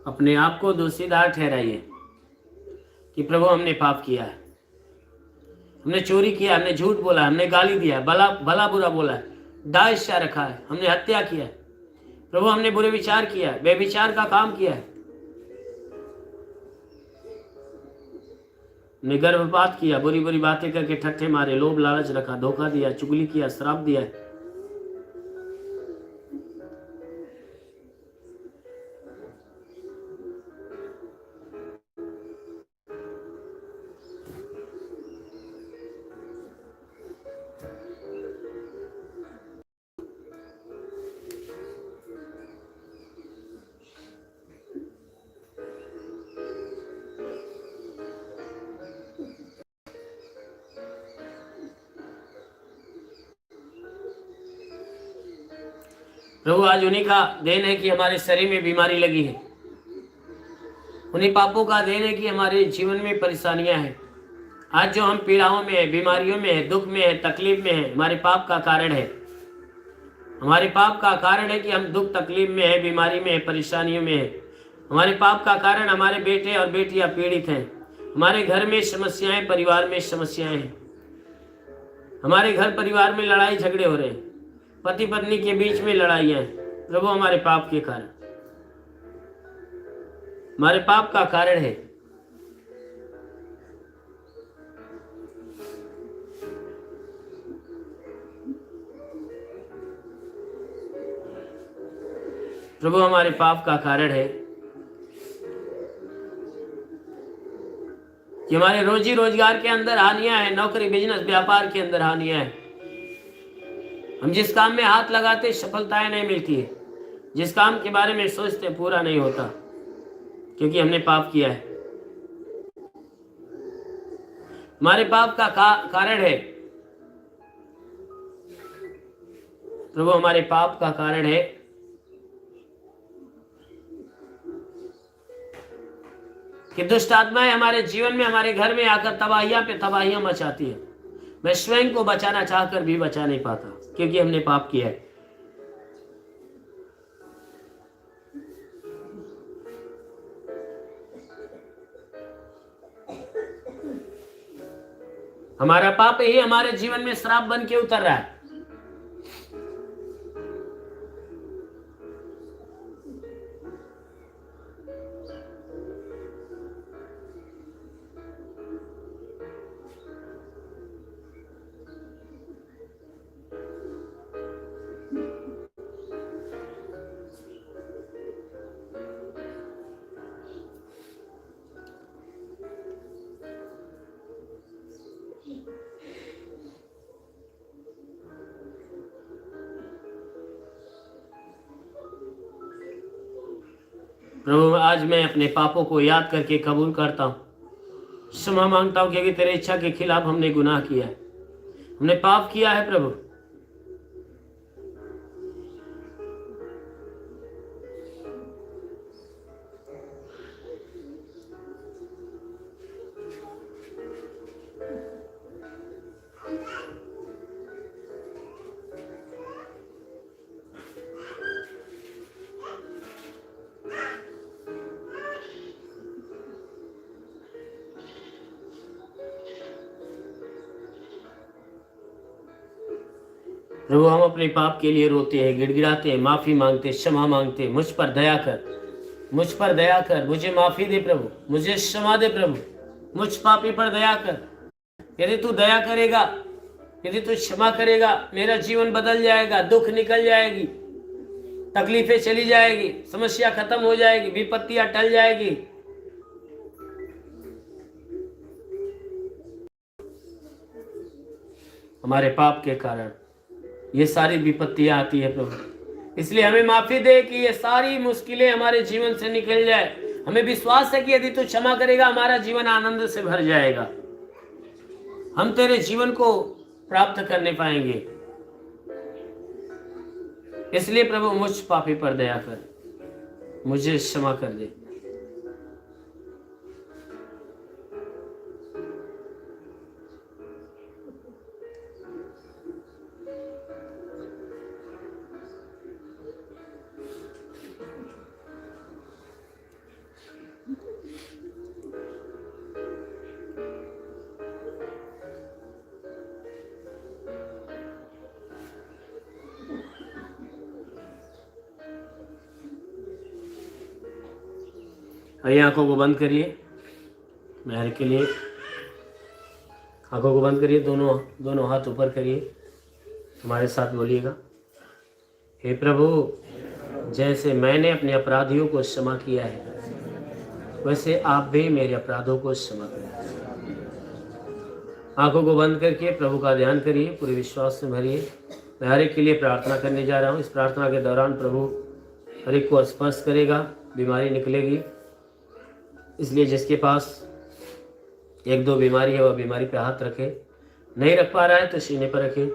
अपने आप को दोषीदार ठहराइए कि प्रभु हमने पाप किया है, हमने चोरी किया, हमने झूठ बोला, हमने गाली दिया, भला बुरा बोला है, दाइश्य रखा है, हमने हत्या किया है, प्रभु हमने बुरे विचार किया है, बेविचार का काम किया है, हमने गर्भपात किया, बुरी बुरी बातें करके ठट्ठे मारे, लोभ लालच रखा, धोखा दिया, चुगली किया, श्राप दिया है, प्रभु आज उन्हीं का देन है कि हमारे शरीर में बीमारी लगी है, उन्हीं पापों का देन है कि हमारे जीवन में परेशानियां हैं। आज जो हम पीड़ाओं में है, बीमारियों में है, दुख में है, तकलीफ में है, हमारे पाप का कारण है। हमारे पाप का कारण है कि हम दुख तकलीफ में है, बीमारी में है, परेशानियों में है। हमारे पाप का कारण हमारे बेटे और बेटियां पीड़ित हैं। हमारे घर में समस्याएं, परिवार में समस्याएं हैं। हमारे घर परिवार में लड़ाई झगड़े हो रहे हैं, पति पत्नी के बीच में लड़ाइयां हैं। प्रभु हमारे पाप के कारण, हमारे पाप का कारण है। प्रभु हमारे पाप का कारण है कि हमारे रोजी रोजगार के अंदर हानियां हैं, नौकरी बिजनेस व्यापार के अंदर हानियां हैं। हम जिस काम में हाथ लगाते सफलताएं नहीं मिलती है, जिस काम के बारे में सोचते पूरा नहीं होता, क्योंकि हमने पाप किया है। हमारे पाप का कारण है प्रभु, हमारे पाप का कारण है कि दुष्ट आत्माएं हमारे जीवन में, हमारे घर में आकर तबाहियां पे तबाहियां मचाती है। मैं स्वयं को बचाना चाहकर भी बचा नहीं पाता, क्योंकि हमने पाप किया है। हमारा पाप ही हमारे जीवन में श्राप बन के उतर रहा है। प्रभु आज मैं अपने पापों को याद करके कबूल करता हूँ, क्षमा मांगता हूँ, क्योंकि तेरे इच्छा के खिलाफ हमने गुनाह किया है, हमने पाप किया है। प्रभु प्रभु हम अपने पाप के लिए रोते हैं, गिड़गिड़ाते हैं, माफी मांगते, क्षमा मांगते। मुझ पर दया कर, मुझ पर दया कर, मुझे माफी दे प्रभु, मुझे क्षमा दे प्रभु, मुझ पापी पर दया कर। यदि तू दया करेगा, यदि तू क्षमा करेगा, मेरा जीवन बदल जाएगा, दुख निकल जाएगी, तकलीफें चली जाएगी, समस्या खत्म हो जाएगी, विपत्तियां टल जाएगी। हमारे पाप के कारण ये सारी विपत्तियां आती है प्रभु, इसलिए हमें माफी दे कि ये सारी मुश्किलें हमारे जीवन से निकल जाए। हमें विश्वास है कि यदि तू क्षमा करेगा, हमारा जीवन आनंद से भर जाएगा, हम तेरे जीवन को प्राप्त करने पाएंगे। इसलिए प्रभु मुझ पापी पर दया कर, मुझे क्षमा कर दे। आइए आंखों को बंद करिए, मेहर के लिए आंखों को बंद करिए, दोनों हाथ ऊपर करिए, हमारे साथ बोलिएगा। हे प्रभु, जैसे मैंने अपने अपराधियों को क्षमा किया है, वैसे आप भी मेरे अपराधों को क्षमा करें। आंखों को बंद करके प्रभु का ध्यान करिए, पूरे विश्वास से भरिए। मैं हर एक के लिए प्रार्थना करने जा रहा हूँ। इस प्रार्थना के दौरान प्रभु हर एक को स्पर्श करेगा, बीमारी निकलेगी। इसलिए जिसके पास 1-2 बीमारी है, वह बीमारी पे हाथ रखे, नहीं रख पा रहा है तो सीने पर रखे,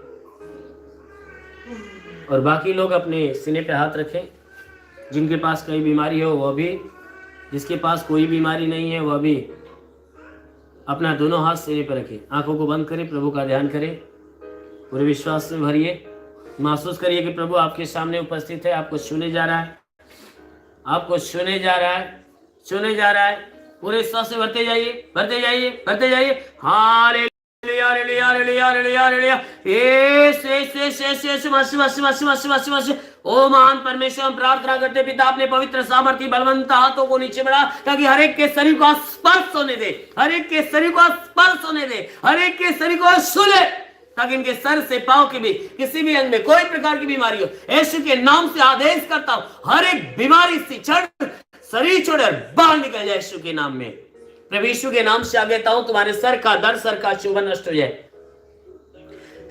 और बाकी लोग अपने सीने पे हाथ रखें। जिनके पास कोई बीमारी हो वह भी, जिसके पास कोई बीमारी नहीं है वह भी अपना दोनों हाथ सीने पर रखें। आंखों को बंद करें, प्रभु का ध्यान करें, पूरे विश्वास से भरिए। महसूस करिए कि प्रभु आपके सामने उपस्थित है, आपको छूने जा रहा है, आपको छूने जा रहा है, छूने जा रहा है। पूरे विश्वास से भरते जाइए, भरते जाइए, भरते जाइए। Hallelujah, hallelujah, hallelujah, hallelujah, hallelujah. यीशु, यीशु, यीशु, यीशु, यीशु, मसीह, मसीह, मसीह, मसीह, मसीह, मसीह। ओ महान परमेश्वर, हम प्रार्थना करते पिता, अपने पवित्र सामर्थ्य बलवंत हाथों को नीचे बढ़ा, ताकि हर एक के शरीर को स्पर्श होने दे, हर एक के शरीर को स्पर्श होने दे, हर एक के शरीर को छू ले, ताकि इनके सर से पांव के भी किसी भी अंग में कोई प्रकार की बीमारी हो, यीशु के नाम से आदेश करता हूं, हर एक बीमारी से छड़ शरीर छोड़कर बाहर निकल जाए यीशु के नाम में। प्रभु यीशु के नाम से आगे हूं, तुम्हारे सर का दर्द, सर का चुभन नष्ट हो जाए,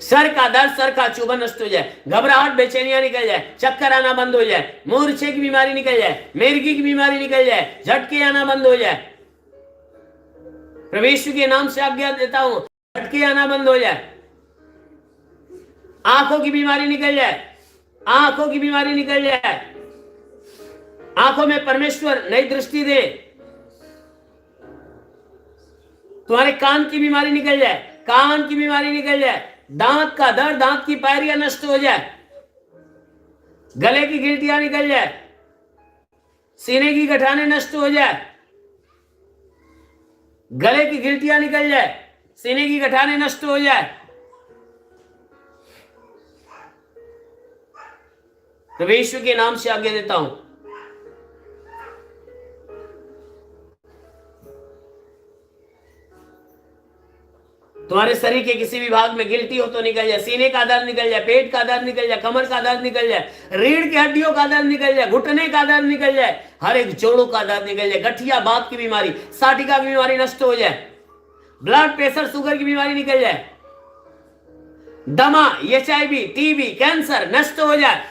सर का दर्द, सर का चुभन नष्ट हो जाए, घबराहट, बेचैनियां निकल जाए, चक्कर आना बंद हो जाए, मूर्छे की बीमारी निकल जाए, मिर्गी की बीमारी निकल जाए, झटके आना बंद हो जाए। प्रभु यीशु के नाम से आज्ञा देता हूं, झटके आना बंद हो जाए, आंखों की बीमारी निकल जाए, आंखों की बीमारी निकल जाए, आंखों में परमेश्वर नई दृष्टि दे, तुम्हारे कान की बीमारी निकल जाए, कान की बीमारी निकल जाए, दांत का दर्द, दांत की पायरियां नष्ट हो जाए, गले की गिल्टियां निकल जाए, सीने की गठाने नष्ट हो जाए, गले की गिल्टियां निकल जाए, सीने की गठाने नष्ट हो जाए। तो यीशु के नाम से आज्ञा देता हूं, तुम्हारे शरीर के किसी भी भाग में गिल्टी हो तो निकल जाए, सीने का दर्द निकल जाए, पेट का दर्द निकल जाए, कमर का दर्द निकल जाए, रीढ़ की हड्डियों का दर्द निकल जाए, घुटने का दर्द निकल जाए, हर एक जोड़ों का दर्द निकल जाए, गठिया बात की बीमारी, साटिका की बीमारी नष्ट हो जाए, ब्लड प्रेशर, शुगर की बीमारी निकल जाए, दमा, HIV, टीबी, कैंसर नष्ट हो जाए।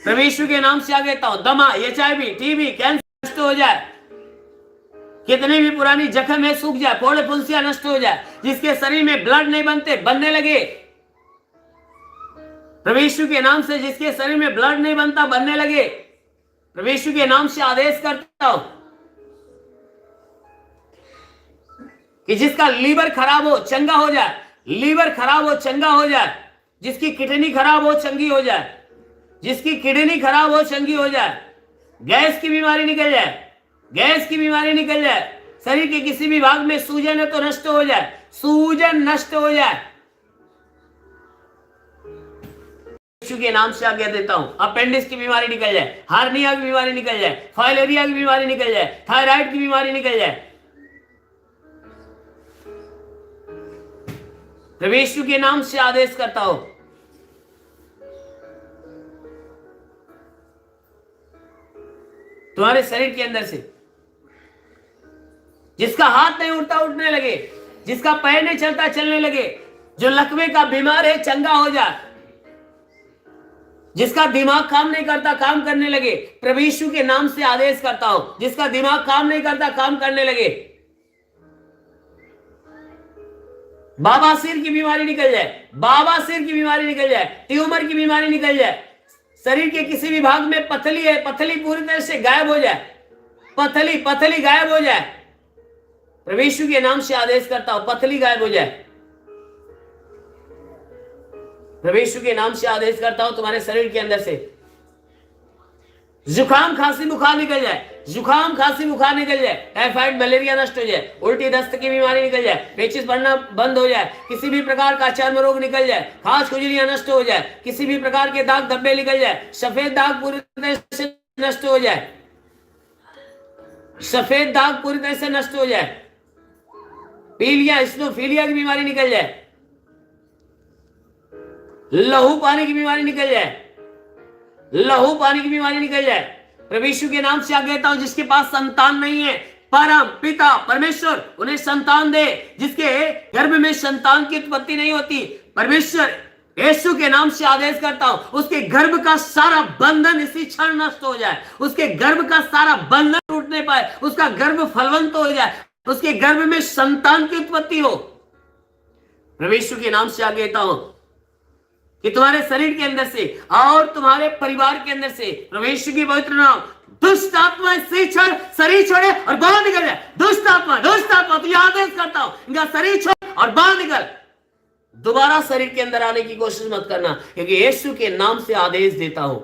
प्रभु यीशु के नाम से आगे कहता हूं, दमा, HIV, टीबी, कैंसर नष्ट हो जाए, कितनी भी पुरानी जख्म है सूख जाए, फोड़े फुंसियां नष्ट हो जाए, जिसके शरीर में ब्लड नहीं बनते बनने लगे, प्रभु यीशु के नाम से जिसके शरीर में ब्लड नहीं बनता बनने लगे, प्रभु यीशु के नाम से आदेश करता हूं कि जिसका लीवर खराब हो चंगा हो जाए, लीवर खराब हो चंगा हो जाए, जिसकी किडनी खराब हो चंगी हो जाए, जिसकी किडनी खराब हो चंगी हो जाए, गैस की बीमारी निकल जाए, गैस की बीमारी निकल जाए, शरीर के किसी भी भाग में सूजन है तो नष्ट हो जाए, सूजन नष्ट हो जाए। यीशु के नाम से आज्ञा देता हूं, अपेंडिक्स की बीमारी निकल जाए, हार्निया की बीमारी निकल जाए, फाइलेरिया की बीमारी निकल जाए, थायराइड की बीमारी निकल जाए। प्रभु यीशु के नाम से आदेश करता हूं, तुम्हारे शरीर के अंदर से जिसका हाथ नहीं उठता उठने लगे, जिसका पैर नहीं चलता चलने लगे, जो लकवे का बीमार है चंगा हो जाए, जिसका दिमाग काम नहीं करता काम करने लगे, प्रभु यीशु के नाम से आदेश करता हूं, जिसका दिमाग काम नहीं करता काम करने लगे, बाबासीर की बीमारी निकल जाए, बाबासीर की बीमारी निकल जाए, ट्यूमर की बीमारी निकल जाए, शरीर के किसी भी भाग में पथली है, पथली पूरी तरह से गायब हो जाए, पथली पथली गायब हो जाए, प्रभु यीशु के नाम से आदेश करता हूं, पथली गायब हो जाए। प्रभु यीशु के नाम से आदेश करता हूं, तुम्हारे शरीर के अंदर से जुकाम खांसी बुखार निकल जाए, जुकाम खांसी बुखार निकल जाए, टाइफाइड मलेरिया नष्ट हो जाए, उल्टी दस्त की बीमारी निकल जाए, पेचिश बढ़ना बंद हो जाए, किसी भी प्रकार का चर्म रोग निकल जाए, खाज खुजलियां नष्ट हो जाए, किसी भी प्रकार के दाग धब्बे निकल जाए, सफेद दाग पूरी तरह से नष्ट हो जाए, सफेद दाग पूरी तरह से नष्ट हो जाए, पीलिया स्नोफीलिया की बीमारी निकल जाए, लहू पानी की बीमारी निकल जाए, लहू पानी की बीमारी निकल जाए। प्रभु यीशु के नाम से आज्ञा देता हूं, जिसके पास संतान नहीं है, परम पिता परमेश्वर उन्हें संतान दे, जिसके गर्भ में संतान की उत्पत्ति नहीं होती, परमेश्वर यीशु के नाम से आदेश करता हूं, उसके गर्भ का सारा बंधन इसी क्षण नष्ट हो जाए, उसके गर्भ का सारा बंधन टूटने पाए, उसका गर्भ फलवंत हो जाए, उसके गर्भ में संतान की उत्पत्ति हो। प्रभु यीशु के नाम से आज्ञा देता हूं कि तुम्हारे शरीर के अंदर से और तुम्हारे परिवार के अंदर से प्रवेश की पवित्र नाम दुष्ट आत्मा से शरीर छोड़े और बाहर निकल जाए। दुष्ट आत्मा तुझे आदेश करता हूं, इनका शरीर छोड़ और बाहर निकल। दोबारा शरीर के अंदर आने की कोशिश मत करना, क्योंकि यीशु के नाम से आदेश देता हूं।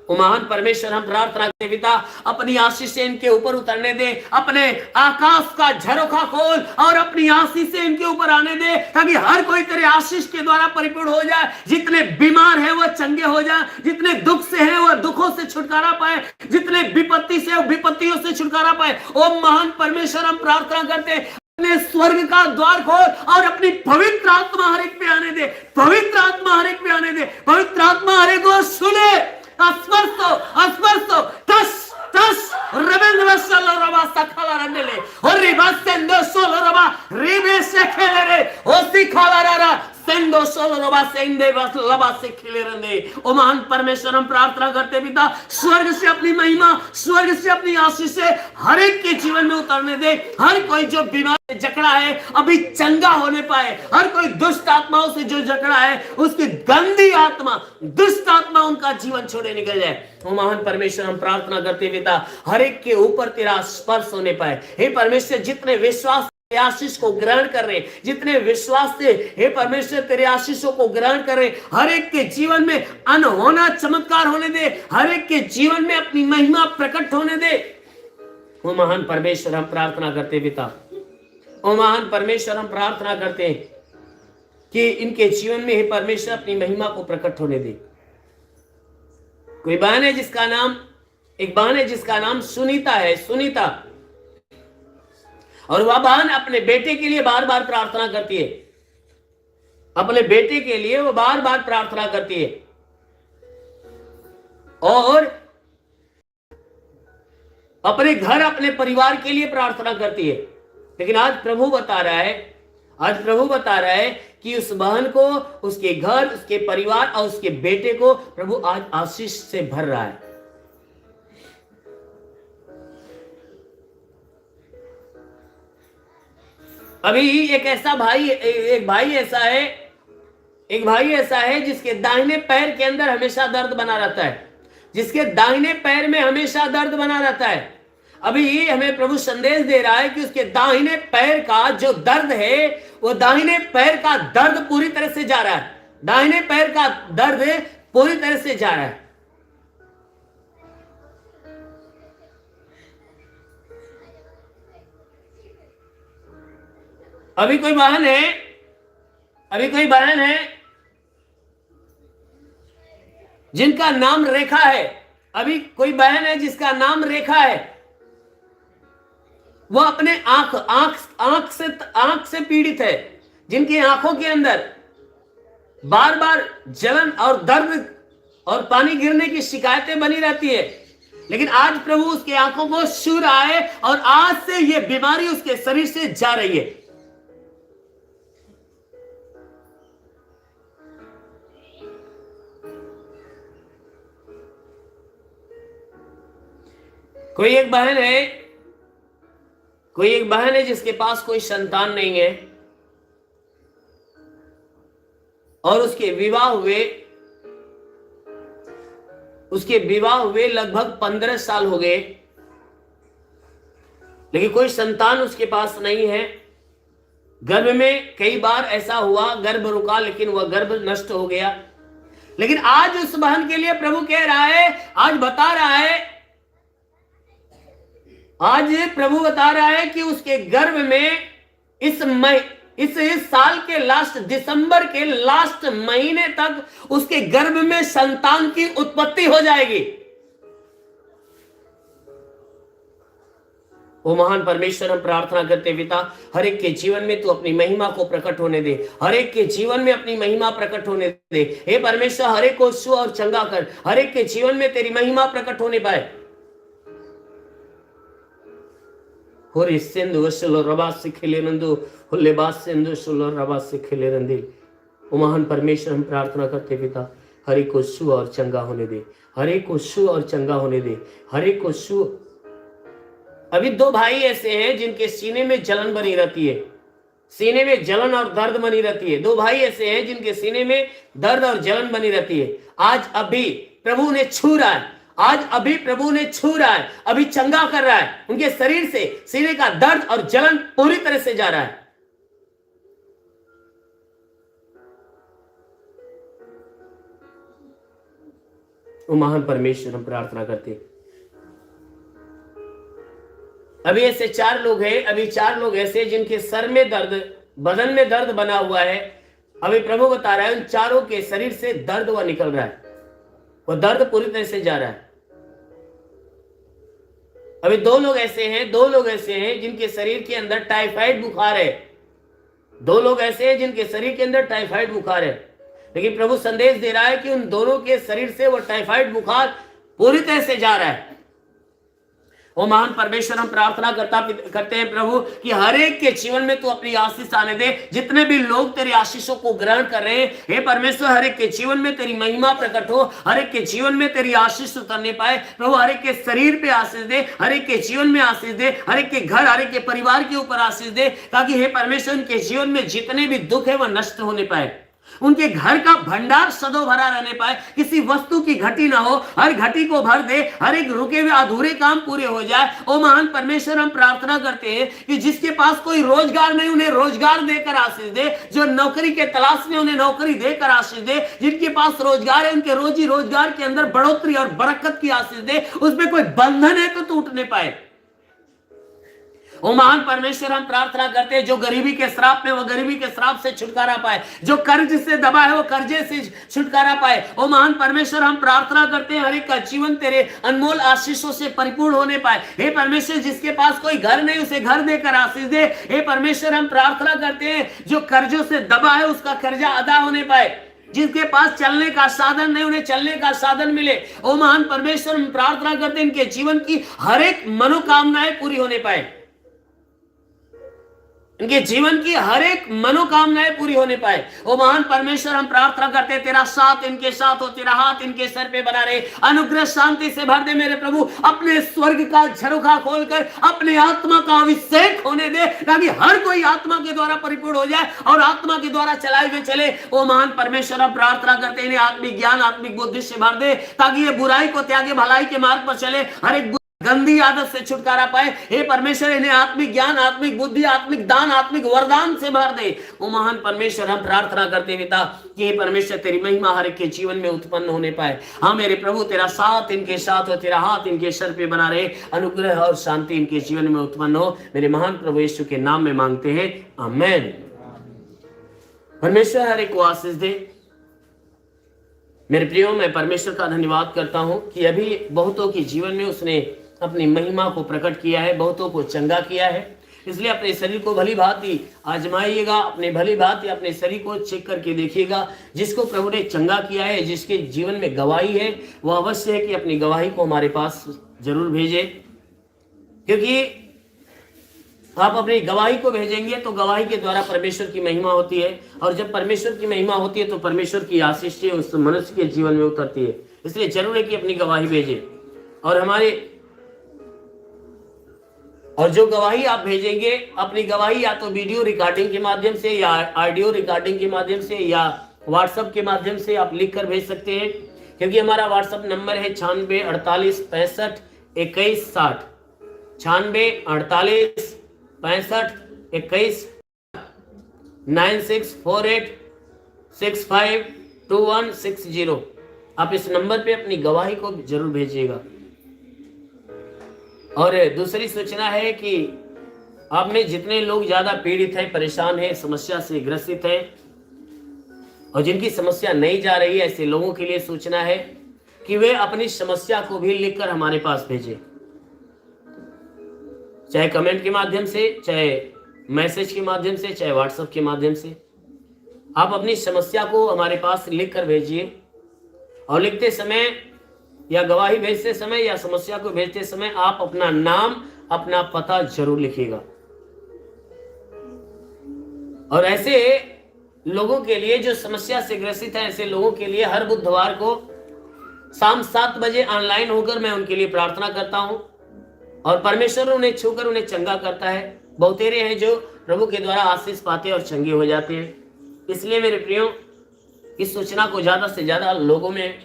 महान परमेश्वर, हम प्रार्थना करते पिता, अपनी आशीष से इनके ऊपर उतरने दे, अपने आकाश का झरोखा खोल और अपनी आशीष से इनके ऊपर आने दे, ताकि हर कोई तेरे आशीष के द्वारा परिपूर्ण हो जाए। जितने बीमार हैं वो चंगे हो जाए, जितने दुख से हैं वो दुखों से छुटकारा पाए, जितने विपत्ति से विपत्तियों से छुटकारा पाए। ओ महान परमेश्वर, हम प्रार्थना करते अपने स्वर्ग का द्वार खोल और अपनी पवित्र आत्मा हर एक पे आने दे, पवित्र आत्मा हर एक पे आने दे, पवित्र आत्मा हर एक को सुने। अस्पर्शो टस टस रबेंद्र सल्लो रबा सखाला रंडले और रिबासेंदो सोलो रबा रिबे से खेले रे ओसी खाला रा सेंदो सोलो रबा सेंदे बस लबा से खेले रंडे। ओ महान परमेश्वर, हम प्रार्थना करते पिता, स्वर्ग से अपनी महिमा, स्वर्ग से अपनी आशीष से हर एक के जीवन में उतरने दे। हर कोई जो बीमार जकड़ा है अभी चंगा होने पाए, हर कोई दुष्ट आत्माओं से जो जकड़ा है उसकी गंदी आत्मा, दुष्ट आत्मा उनका जीवन छोड़े निकल जाए। ओ महान परमेश्वर, हम प्रार्थना करते पिता, हर एक के ऊपर तेरा स्पर्श होने पाए। हे परमेश्वर, जितने विश्वास तेरे आशीष को ग्रहण कर रहे, जितने विश्वास से हे परमेश्वर तेरे आशीषों को ग्रहण कर रहे, हर एक के जीवन में अनहोना चमत्कार होने दे, हर एक के जीवन में अपनी महिमा प्रकट होने दे। ओ महान परमेश्वर, हम प्रार्थना करते पिता, ओ महान परमेश्वर, हम प्रार्थना करते हैं कि इनके जीवन में हे परमेश्वर अपनी महिमा को प्रकट होने दे। कोई बहन है जिसका नाम, एक बहन है जिसका नाम सुनीता है, सुनीता, और वह बहन अपने बेटे के लिए बार बार प्रार्थना करती है, अपने बेटे के लिए वो बार बार प्रार्थना करती है और अपने घर, अपने परिवार के लिए प्रार्थना करती है। लेकिन आज प्रभु बता रहा है कि उस बहन को, उसके घर, उसके परिवार और उसके बेटे को प्रभु आज आशीष से भर रहा है। अभी एक भाई ऐसा है जिसके दाहिने पैर के अंदर हमेशा दर्द बना रहता है, जिसके दाहिने पैर में हमेशा दर्द बना रहता है। अभी हमें प्रभु संदेश दे रहा है कि उसके दाहिने पैर का जो दर्द है, वो दाहिने पैर का दर्द पूरी तरह से जा रहा है, दाहिने पैर का दर्द पूरी तरह से जा रहा है। अभी कोई बहन है जिनका नाम रेखा है, अभी कोई बहन है जिसका नाम रेखा है, वो अपने आंख से पीड़ित है, जिनकी आंखों के अंदर बार बार जलन और दर्द और पानी गिरने की शिकायतें बनी रहती है। लेकिन आज प्रभु उसकी आंखों को छू रहा है और आज से ये बीमारी उसके शरीर से जा रही है। कोई एक बहन है जिसके पास कोई संतान नहीं है और उसके विवाह हुए लगभग 15 साल हो गए, लेकिन कोई संतान उसके पास नहीं है। गर्भ में कई बार ऐसा हुआ, गर्भ रुका लेकिन वह गर्भ नष्ट हो गया। लेकिन आज उस बहन के लिए प्रभु कह रहा है, आज प्रभु बता रहा है कि उसके गर्भ में इस साल के लास्ट, दिसंबर के लास्ट महीने तक उसके गर्भ में संतान की उत्पत्ति हो जाएगी। ओ महान परमेश्वर, हम प्रार्थना करते पिता, हर एक के जीवन में तू अपनी महिमा को प्रकट होने दे, हर एक के जीवन में अपनी महिमा प्रकट होने दे। हे परमेश्वर, हर एक को छू और चंगा कर, हर एक के जीवन में तेरी महिमा प्रकट होने पाए। होरे सिंधु वसलो रबा से खेले नंदो हुल्ले बास सिंधु सुलो रबा से खेले रंदे। ओ महान परमेश्वर, हम प्रार्थना करते पिता, हर एक को छू और चंगा होने दे, हर एक को छू और चंगा होने दे, हर एक को छू। अभी 2 भाई ऐसे हैं जिनके सीने में जलन बनी रहती है, सीने में जलन और दर्द बनी रहती है। दो भाई ऐसे हैं जिनके सीने में दर्द और जलन बनी रहती है। आज अभी प्रभु ने छू रहा है, आज अभी प्रभु ने छू रहा है, अभी चंगा कर रहा है। उनके शरीर से सीने का दर्द और जलन पूरी तरह से जा रहा है। वो महान परमेश्वर हम प्रार्थना करते हैं। अभी ऐसे 4 लोग हैं, अभी 4 लोग ऐसे जिनके सर में दर्द, बदन में दर्द बना हुआ है। अभी प्रभु बता रहा है उन चारों के शरीर से दर्द वह निकल रहा है, वो दर्द पूरी तरह से जा रहा है। अभी 2 लोग ऐसे हैं जिनके शरीर के अंदर टाइफाइड बुखार है। 2 लोग ऐसे हैं जिनके शरीर के अंदर टाइफाइड बुखार है, लेकिन प्रभु संदेश दे रहा है कि उन दोनों के शरीर से वो टाइफाइड बुखार पूरी तरह से जा रहा है। वो महान परमेश्वर हम प्रार्थना करते हैं प्रभु कि हर एक के जीवन में तू अपनी आशीष आने दे। जितने भी लोग तेरी आशीषों को ग्रहण कर रहे हैं, हे परमेश्वर, हर एक के जीवन में तेरी महिमा प्रकट हो, हर एक के जीवन में तेरी आशीष उतरने पाए। प्रभु हर एक के शरीर पे आशीष दे, हर एक के जीवन में आशीष दे, हर एक के घर, हर एक के परिवार के ऊपर आशीष दे, ताकि हे परमेश्वर उनके जीवन में जितने भी दुख है वह नष्ट होने पाए, उनके घर का भंडार सदो भरा रहने पाए, किसी वस्तु की घटी ना हो, हर घटी को भर दे, हर एक रुके हुए अधूरे काम पूरे हो जाए। ओ महान परमेश्वर हम प्रार्थना करते हैं कि जिसके पास कोई रोजगार नहीं उन्हें रोजगार देकर आशीष दे, जो नौकरी के तलाश में उन्हें नौकरी देकर आशीष दे, जिनके पास रोजगार है उनके रोजी रोजगार के अंदर बढ़ोतरी और बरकत की आशीष दे, उसमें कोई बंधन है तो टूटने पाए। ओ महान परमेश्वर हम प्रार्थना करते हैं जो गरीबी के श्राप में वो गरीबी के श्राप से छुटकारा पाए, जो कर्ज से दबा है वो कर्जे से छुटकारा पाए। ओ महान परमेश्वर हम प्रार्थना करते हैं हर एक का जीवन तेरे अनमोल आशीषों से परिपूर्ण होने पाए। हे परमेश्वर, जिसके पास कोई घर नहीं उसे घर देकर आशीष दे। हे परमेश्वर हम प्रार्थना करते हैं जो कर्जों से दबा है उसका कर्जा अदा होने पाए, जिनके पास चलने का साधन नहीं उन्हें चलने का साधन मिले। ओ महान परमेश्वर हम प्रार्थना करते हैं इनके जीवन की हर एक मनोकामनाएं पूरी होने पाए, इनके जीवन की हर एक मनोकामनाएं पूरी होने पाए। ओ महान परमेश्वर हम प्रार्थना करते हैं तेरा साथ इनके साथ हो, तेरा हाथ इनके सर पे बना रहे, अनुग्रह शांति से भर दे मेरे प्रभु। अपने स्वर्ग का झरोखा खोलकर अपने आत्मा का अभिषेक होने दे, ताकि हर कोई आत्मा के द्वारा परिपूर्ण हो जाए और आत्मा के द्वारा चलाए हुए चले। ओ महान परमेश्वर हम प्रार्थना करते हैं इन्हें आत्मिक ज्ञान आत्मिक बुद्धि से भर दे, ताकि ये बुराई को त्यागे भलाई के मार्ग पर चले, हर एक गंदी आदत से छुटकारा पाए। हे परमेश्वर, इन्हें आत्मिक ज्ञान आत्मिक बुद्धि आत्मिक दान आत्मिक वरदान से भर दे। ओ महान परमेश्वर हम प्रार्थना करते हैं पिता कि हे परमेश्वर तेरी महिमा हर एक के जीवन में उत्पन्न होने पाए। हाँ मेरे प्रभु, तेरा साथ इनके साथ हो, तेरा हाथ इनके सर पे बना रहे, अनुग्रह और शांति इनके जीवन में उत्पन्न हो। मेरे महान प्रभु यीशु के नाम में मांगते हैं, आमेन। परमेश्वर हर एक को आशीष दे। मेरे प्रियो, मैं परमेश्वर का धन्यवाद करता हूं कि अभी बहुतों के जीवन में उसने अपनी महिमा को प्रकट किया है, बहुतों को चंगा किया है। इसलिए अपने शरीर को भली भांति आजमाइएगा, अपने भली भांति अपने शरीर को चेक करके देखिएगा। जिसको प्रभु ने चंगा किया है, जिसके जीवन में गवाही है, वह अवश्य है कि अपनी गवाही को हमारे पास जरूर भेजे, क्योंकि आप अपनी गवाही को भेजेंगे तो गवाही के द्वारा परमेश्वर की महिमा होती है, और जब परमेश्वर की महिमा होती है तो परमेश्वर की आशीष उस मनुष्य के जीवन में उतरती है। इसलिए जरूर है कि अपनी गवाही भेजें। और जो गवाही आप भेजेंगे, अपनी गवाही या तो वीडियो रिकॉर्डिंग के माध्यम से या ऑडियो रिकॉर्डिंग के माध्यम से या व्हाट्सएप के माध्यम से आप लिख कर भेज सकते हैं, क्योंकि हमारा व्हाट्सएप नंबर है 96 48 65 21 60, 96 48 65 21 9648 65 2160। आप इस नंबर पे अपनी गवाही को जरूर भेजिएगा। और दूसरी सूचना है कि आप में जितने लोग ज्यादा पीड़ित हैं, परेशान हैं, समस्या से ग्रसित हैं और जिनकी समस्या नहीं जा रही है, ऐसे लोगों के लिए सूचना है कि वे अपनी समस्या को भी लिखकर हमारे पास भेजें, चाहे कमेंट के माध्यम से, चाहे मैसेज के माध्यम से, चाहे व्हाट्सएप के माध्यम से। आप अपनी समस्या को हमारे पास लिख कर भेजिए, और लिखते समय या गवाही भेजते समय या समस्या को भेजते समय आप अपना नाम अपना पता जरूर लिखिएगा। और ऐसे लोगों के लिए जो समस्या से ग्रसित हैं, ऐसे लोगों के लिए हर बुधवार को शाम 7 बजे ऑनलाइन होकर मैं उनके लिए प्रार्थना करता हूं, और परमेश्वर उन्हें छूकर उन्हें चंगा करता है। बहुतेरे हैं जो प्रभु के द्वारा आशीष पाते और चंगे हो जाते हैं। इसलिए मेरे प्रियो, इस सूचना को ज्यादा से ज्यादा लोगों में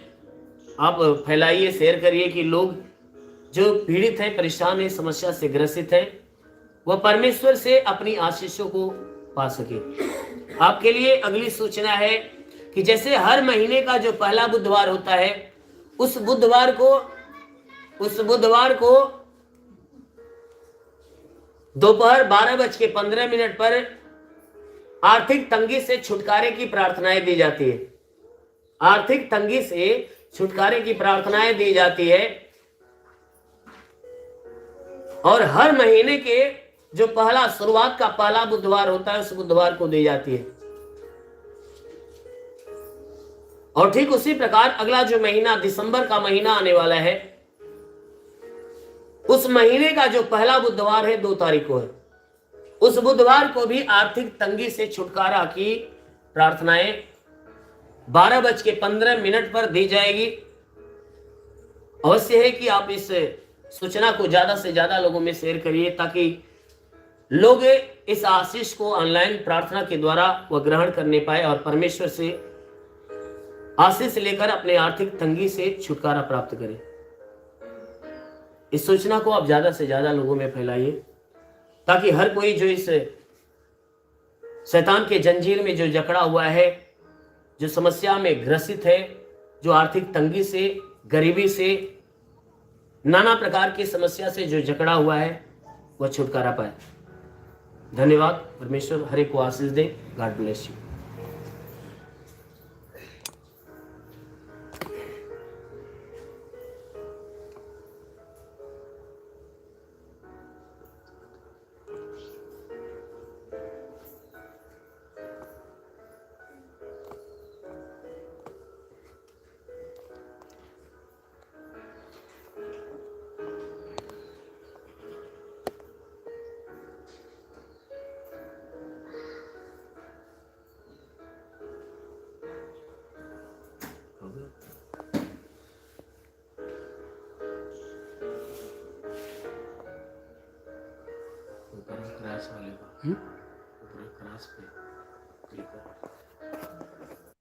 आप फैलाइए, शेयर करिए कि लोग जो पीड़ित है, परेशान है, समस्या से ग्रसित है, वह परमेश्वर से अपनी आशीषों को पा सके। आपके लिए अगली सूचना है कि जैसे हर महीने का जो पहला बुधवार होता है, उस बुधवार को दोपहर 12:15 पर आर्थिक तंगी से छुटकारे की प्रार्थनाएं दी जाती है। आर्थिक तंगी से छुटकारे की प्रार्थनाएं दी जाती है और हर महीने के जो शुरुआत का पहला बुधवार होता है, उस बुधवार को दी जाती है। और ठीक उसी प्रकार अगला जो महीना, दिसंबर का महीना आने वाला है, उस महीने का जो पहला बुधवार है, 2 तारीख को है, उस बुधवार को भी आर्थिक तंगी से छुटकारा की प्रार्थनाएं 12:15 पर दी जाएगी। अवश्य है कि आप इस सूचना को ज्यादा से ज्यादा लोगों में शेयर करिए, ताकि लोग इस आशीष को ऑनलाइन प्रार्थना के द्वारा वह ग्रहण करने पाए और परमेश्वर से आशीष लेकर अपने आर्थिक तंगी से छुटकारा प्राप्त करें। इस सूचना को आप ज्यादा से ज्यादा लोगों में फैलाइए, ताकि हर कोई जो इस शैतान के जंजीर में जो जकड़ा हुआ है, जो समस्या में ग्रसित है, जो आर्थिक तंगी से, गरीबी से, नाना प्रकार की समस्या से जो जकड़ा हुआ है, वह छुटकारा पाए। धन्यवाद। परमेश्वर हर एक को आशीष दे। God bless you. क्रॉस वाले का ऊपर क्रॉस पे क्लिक कर।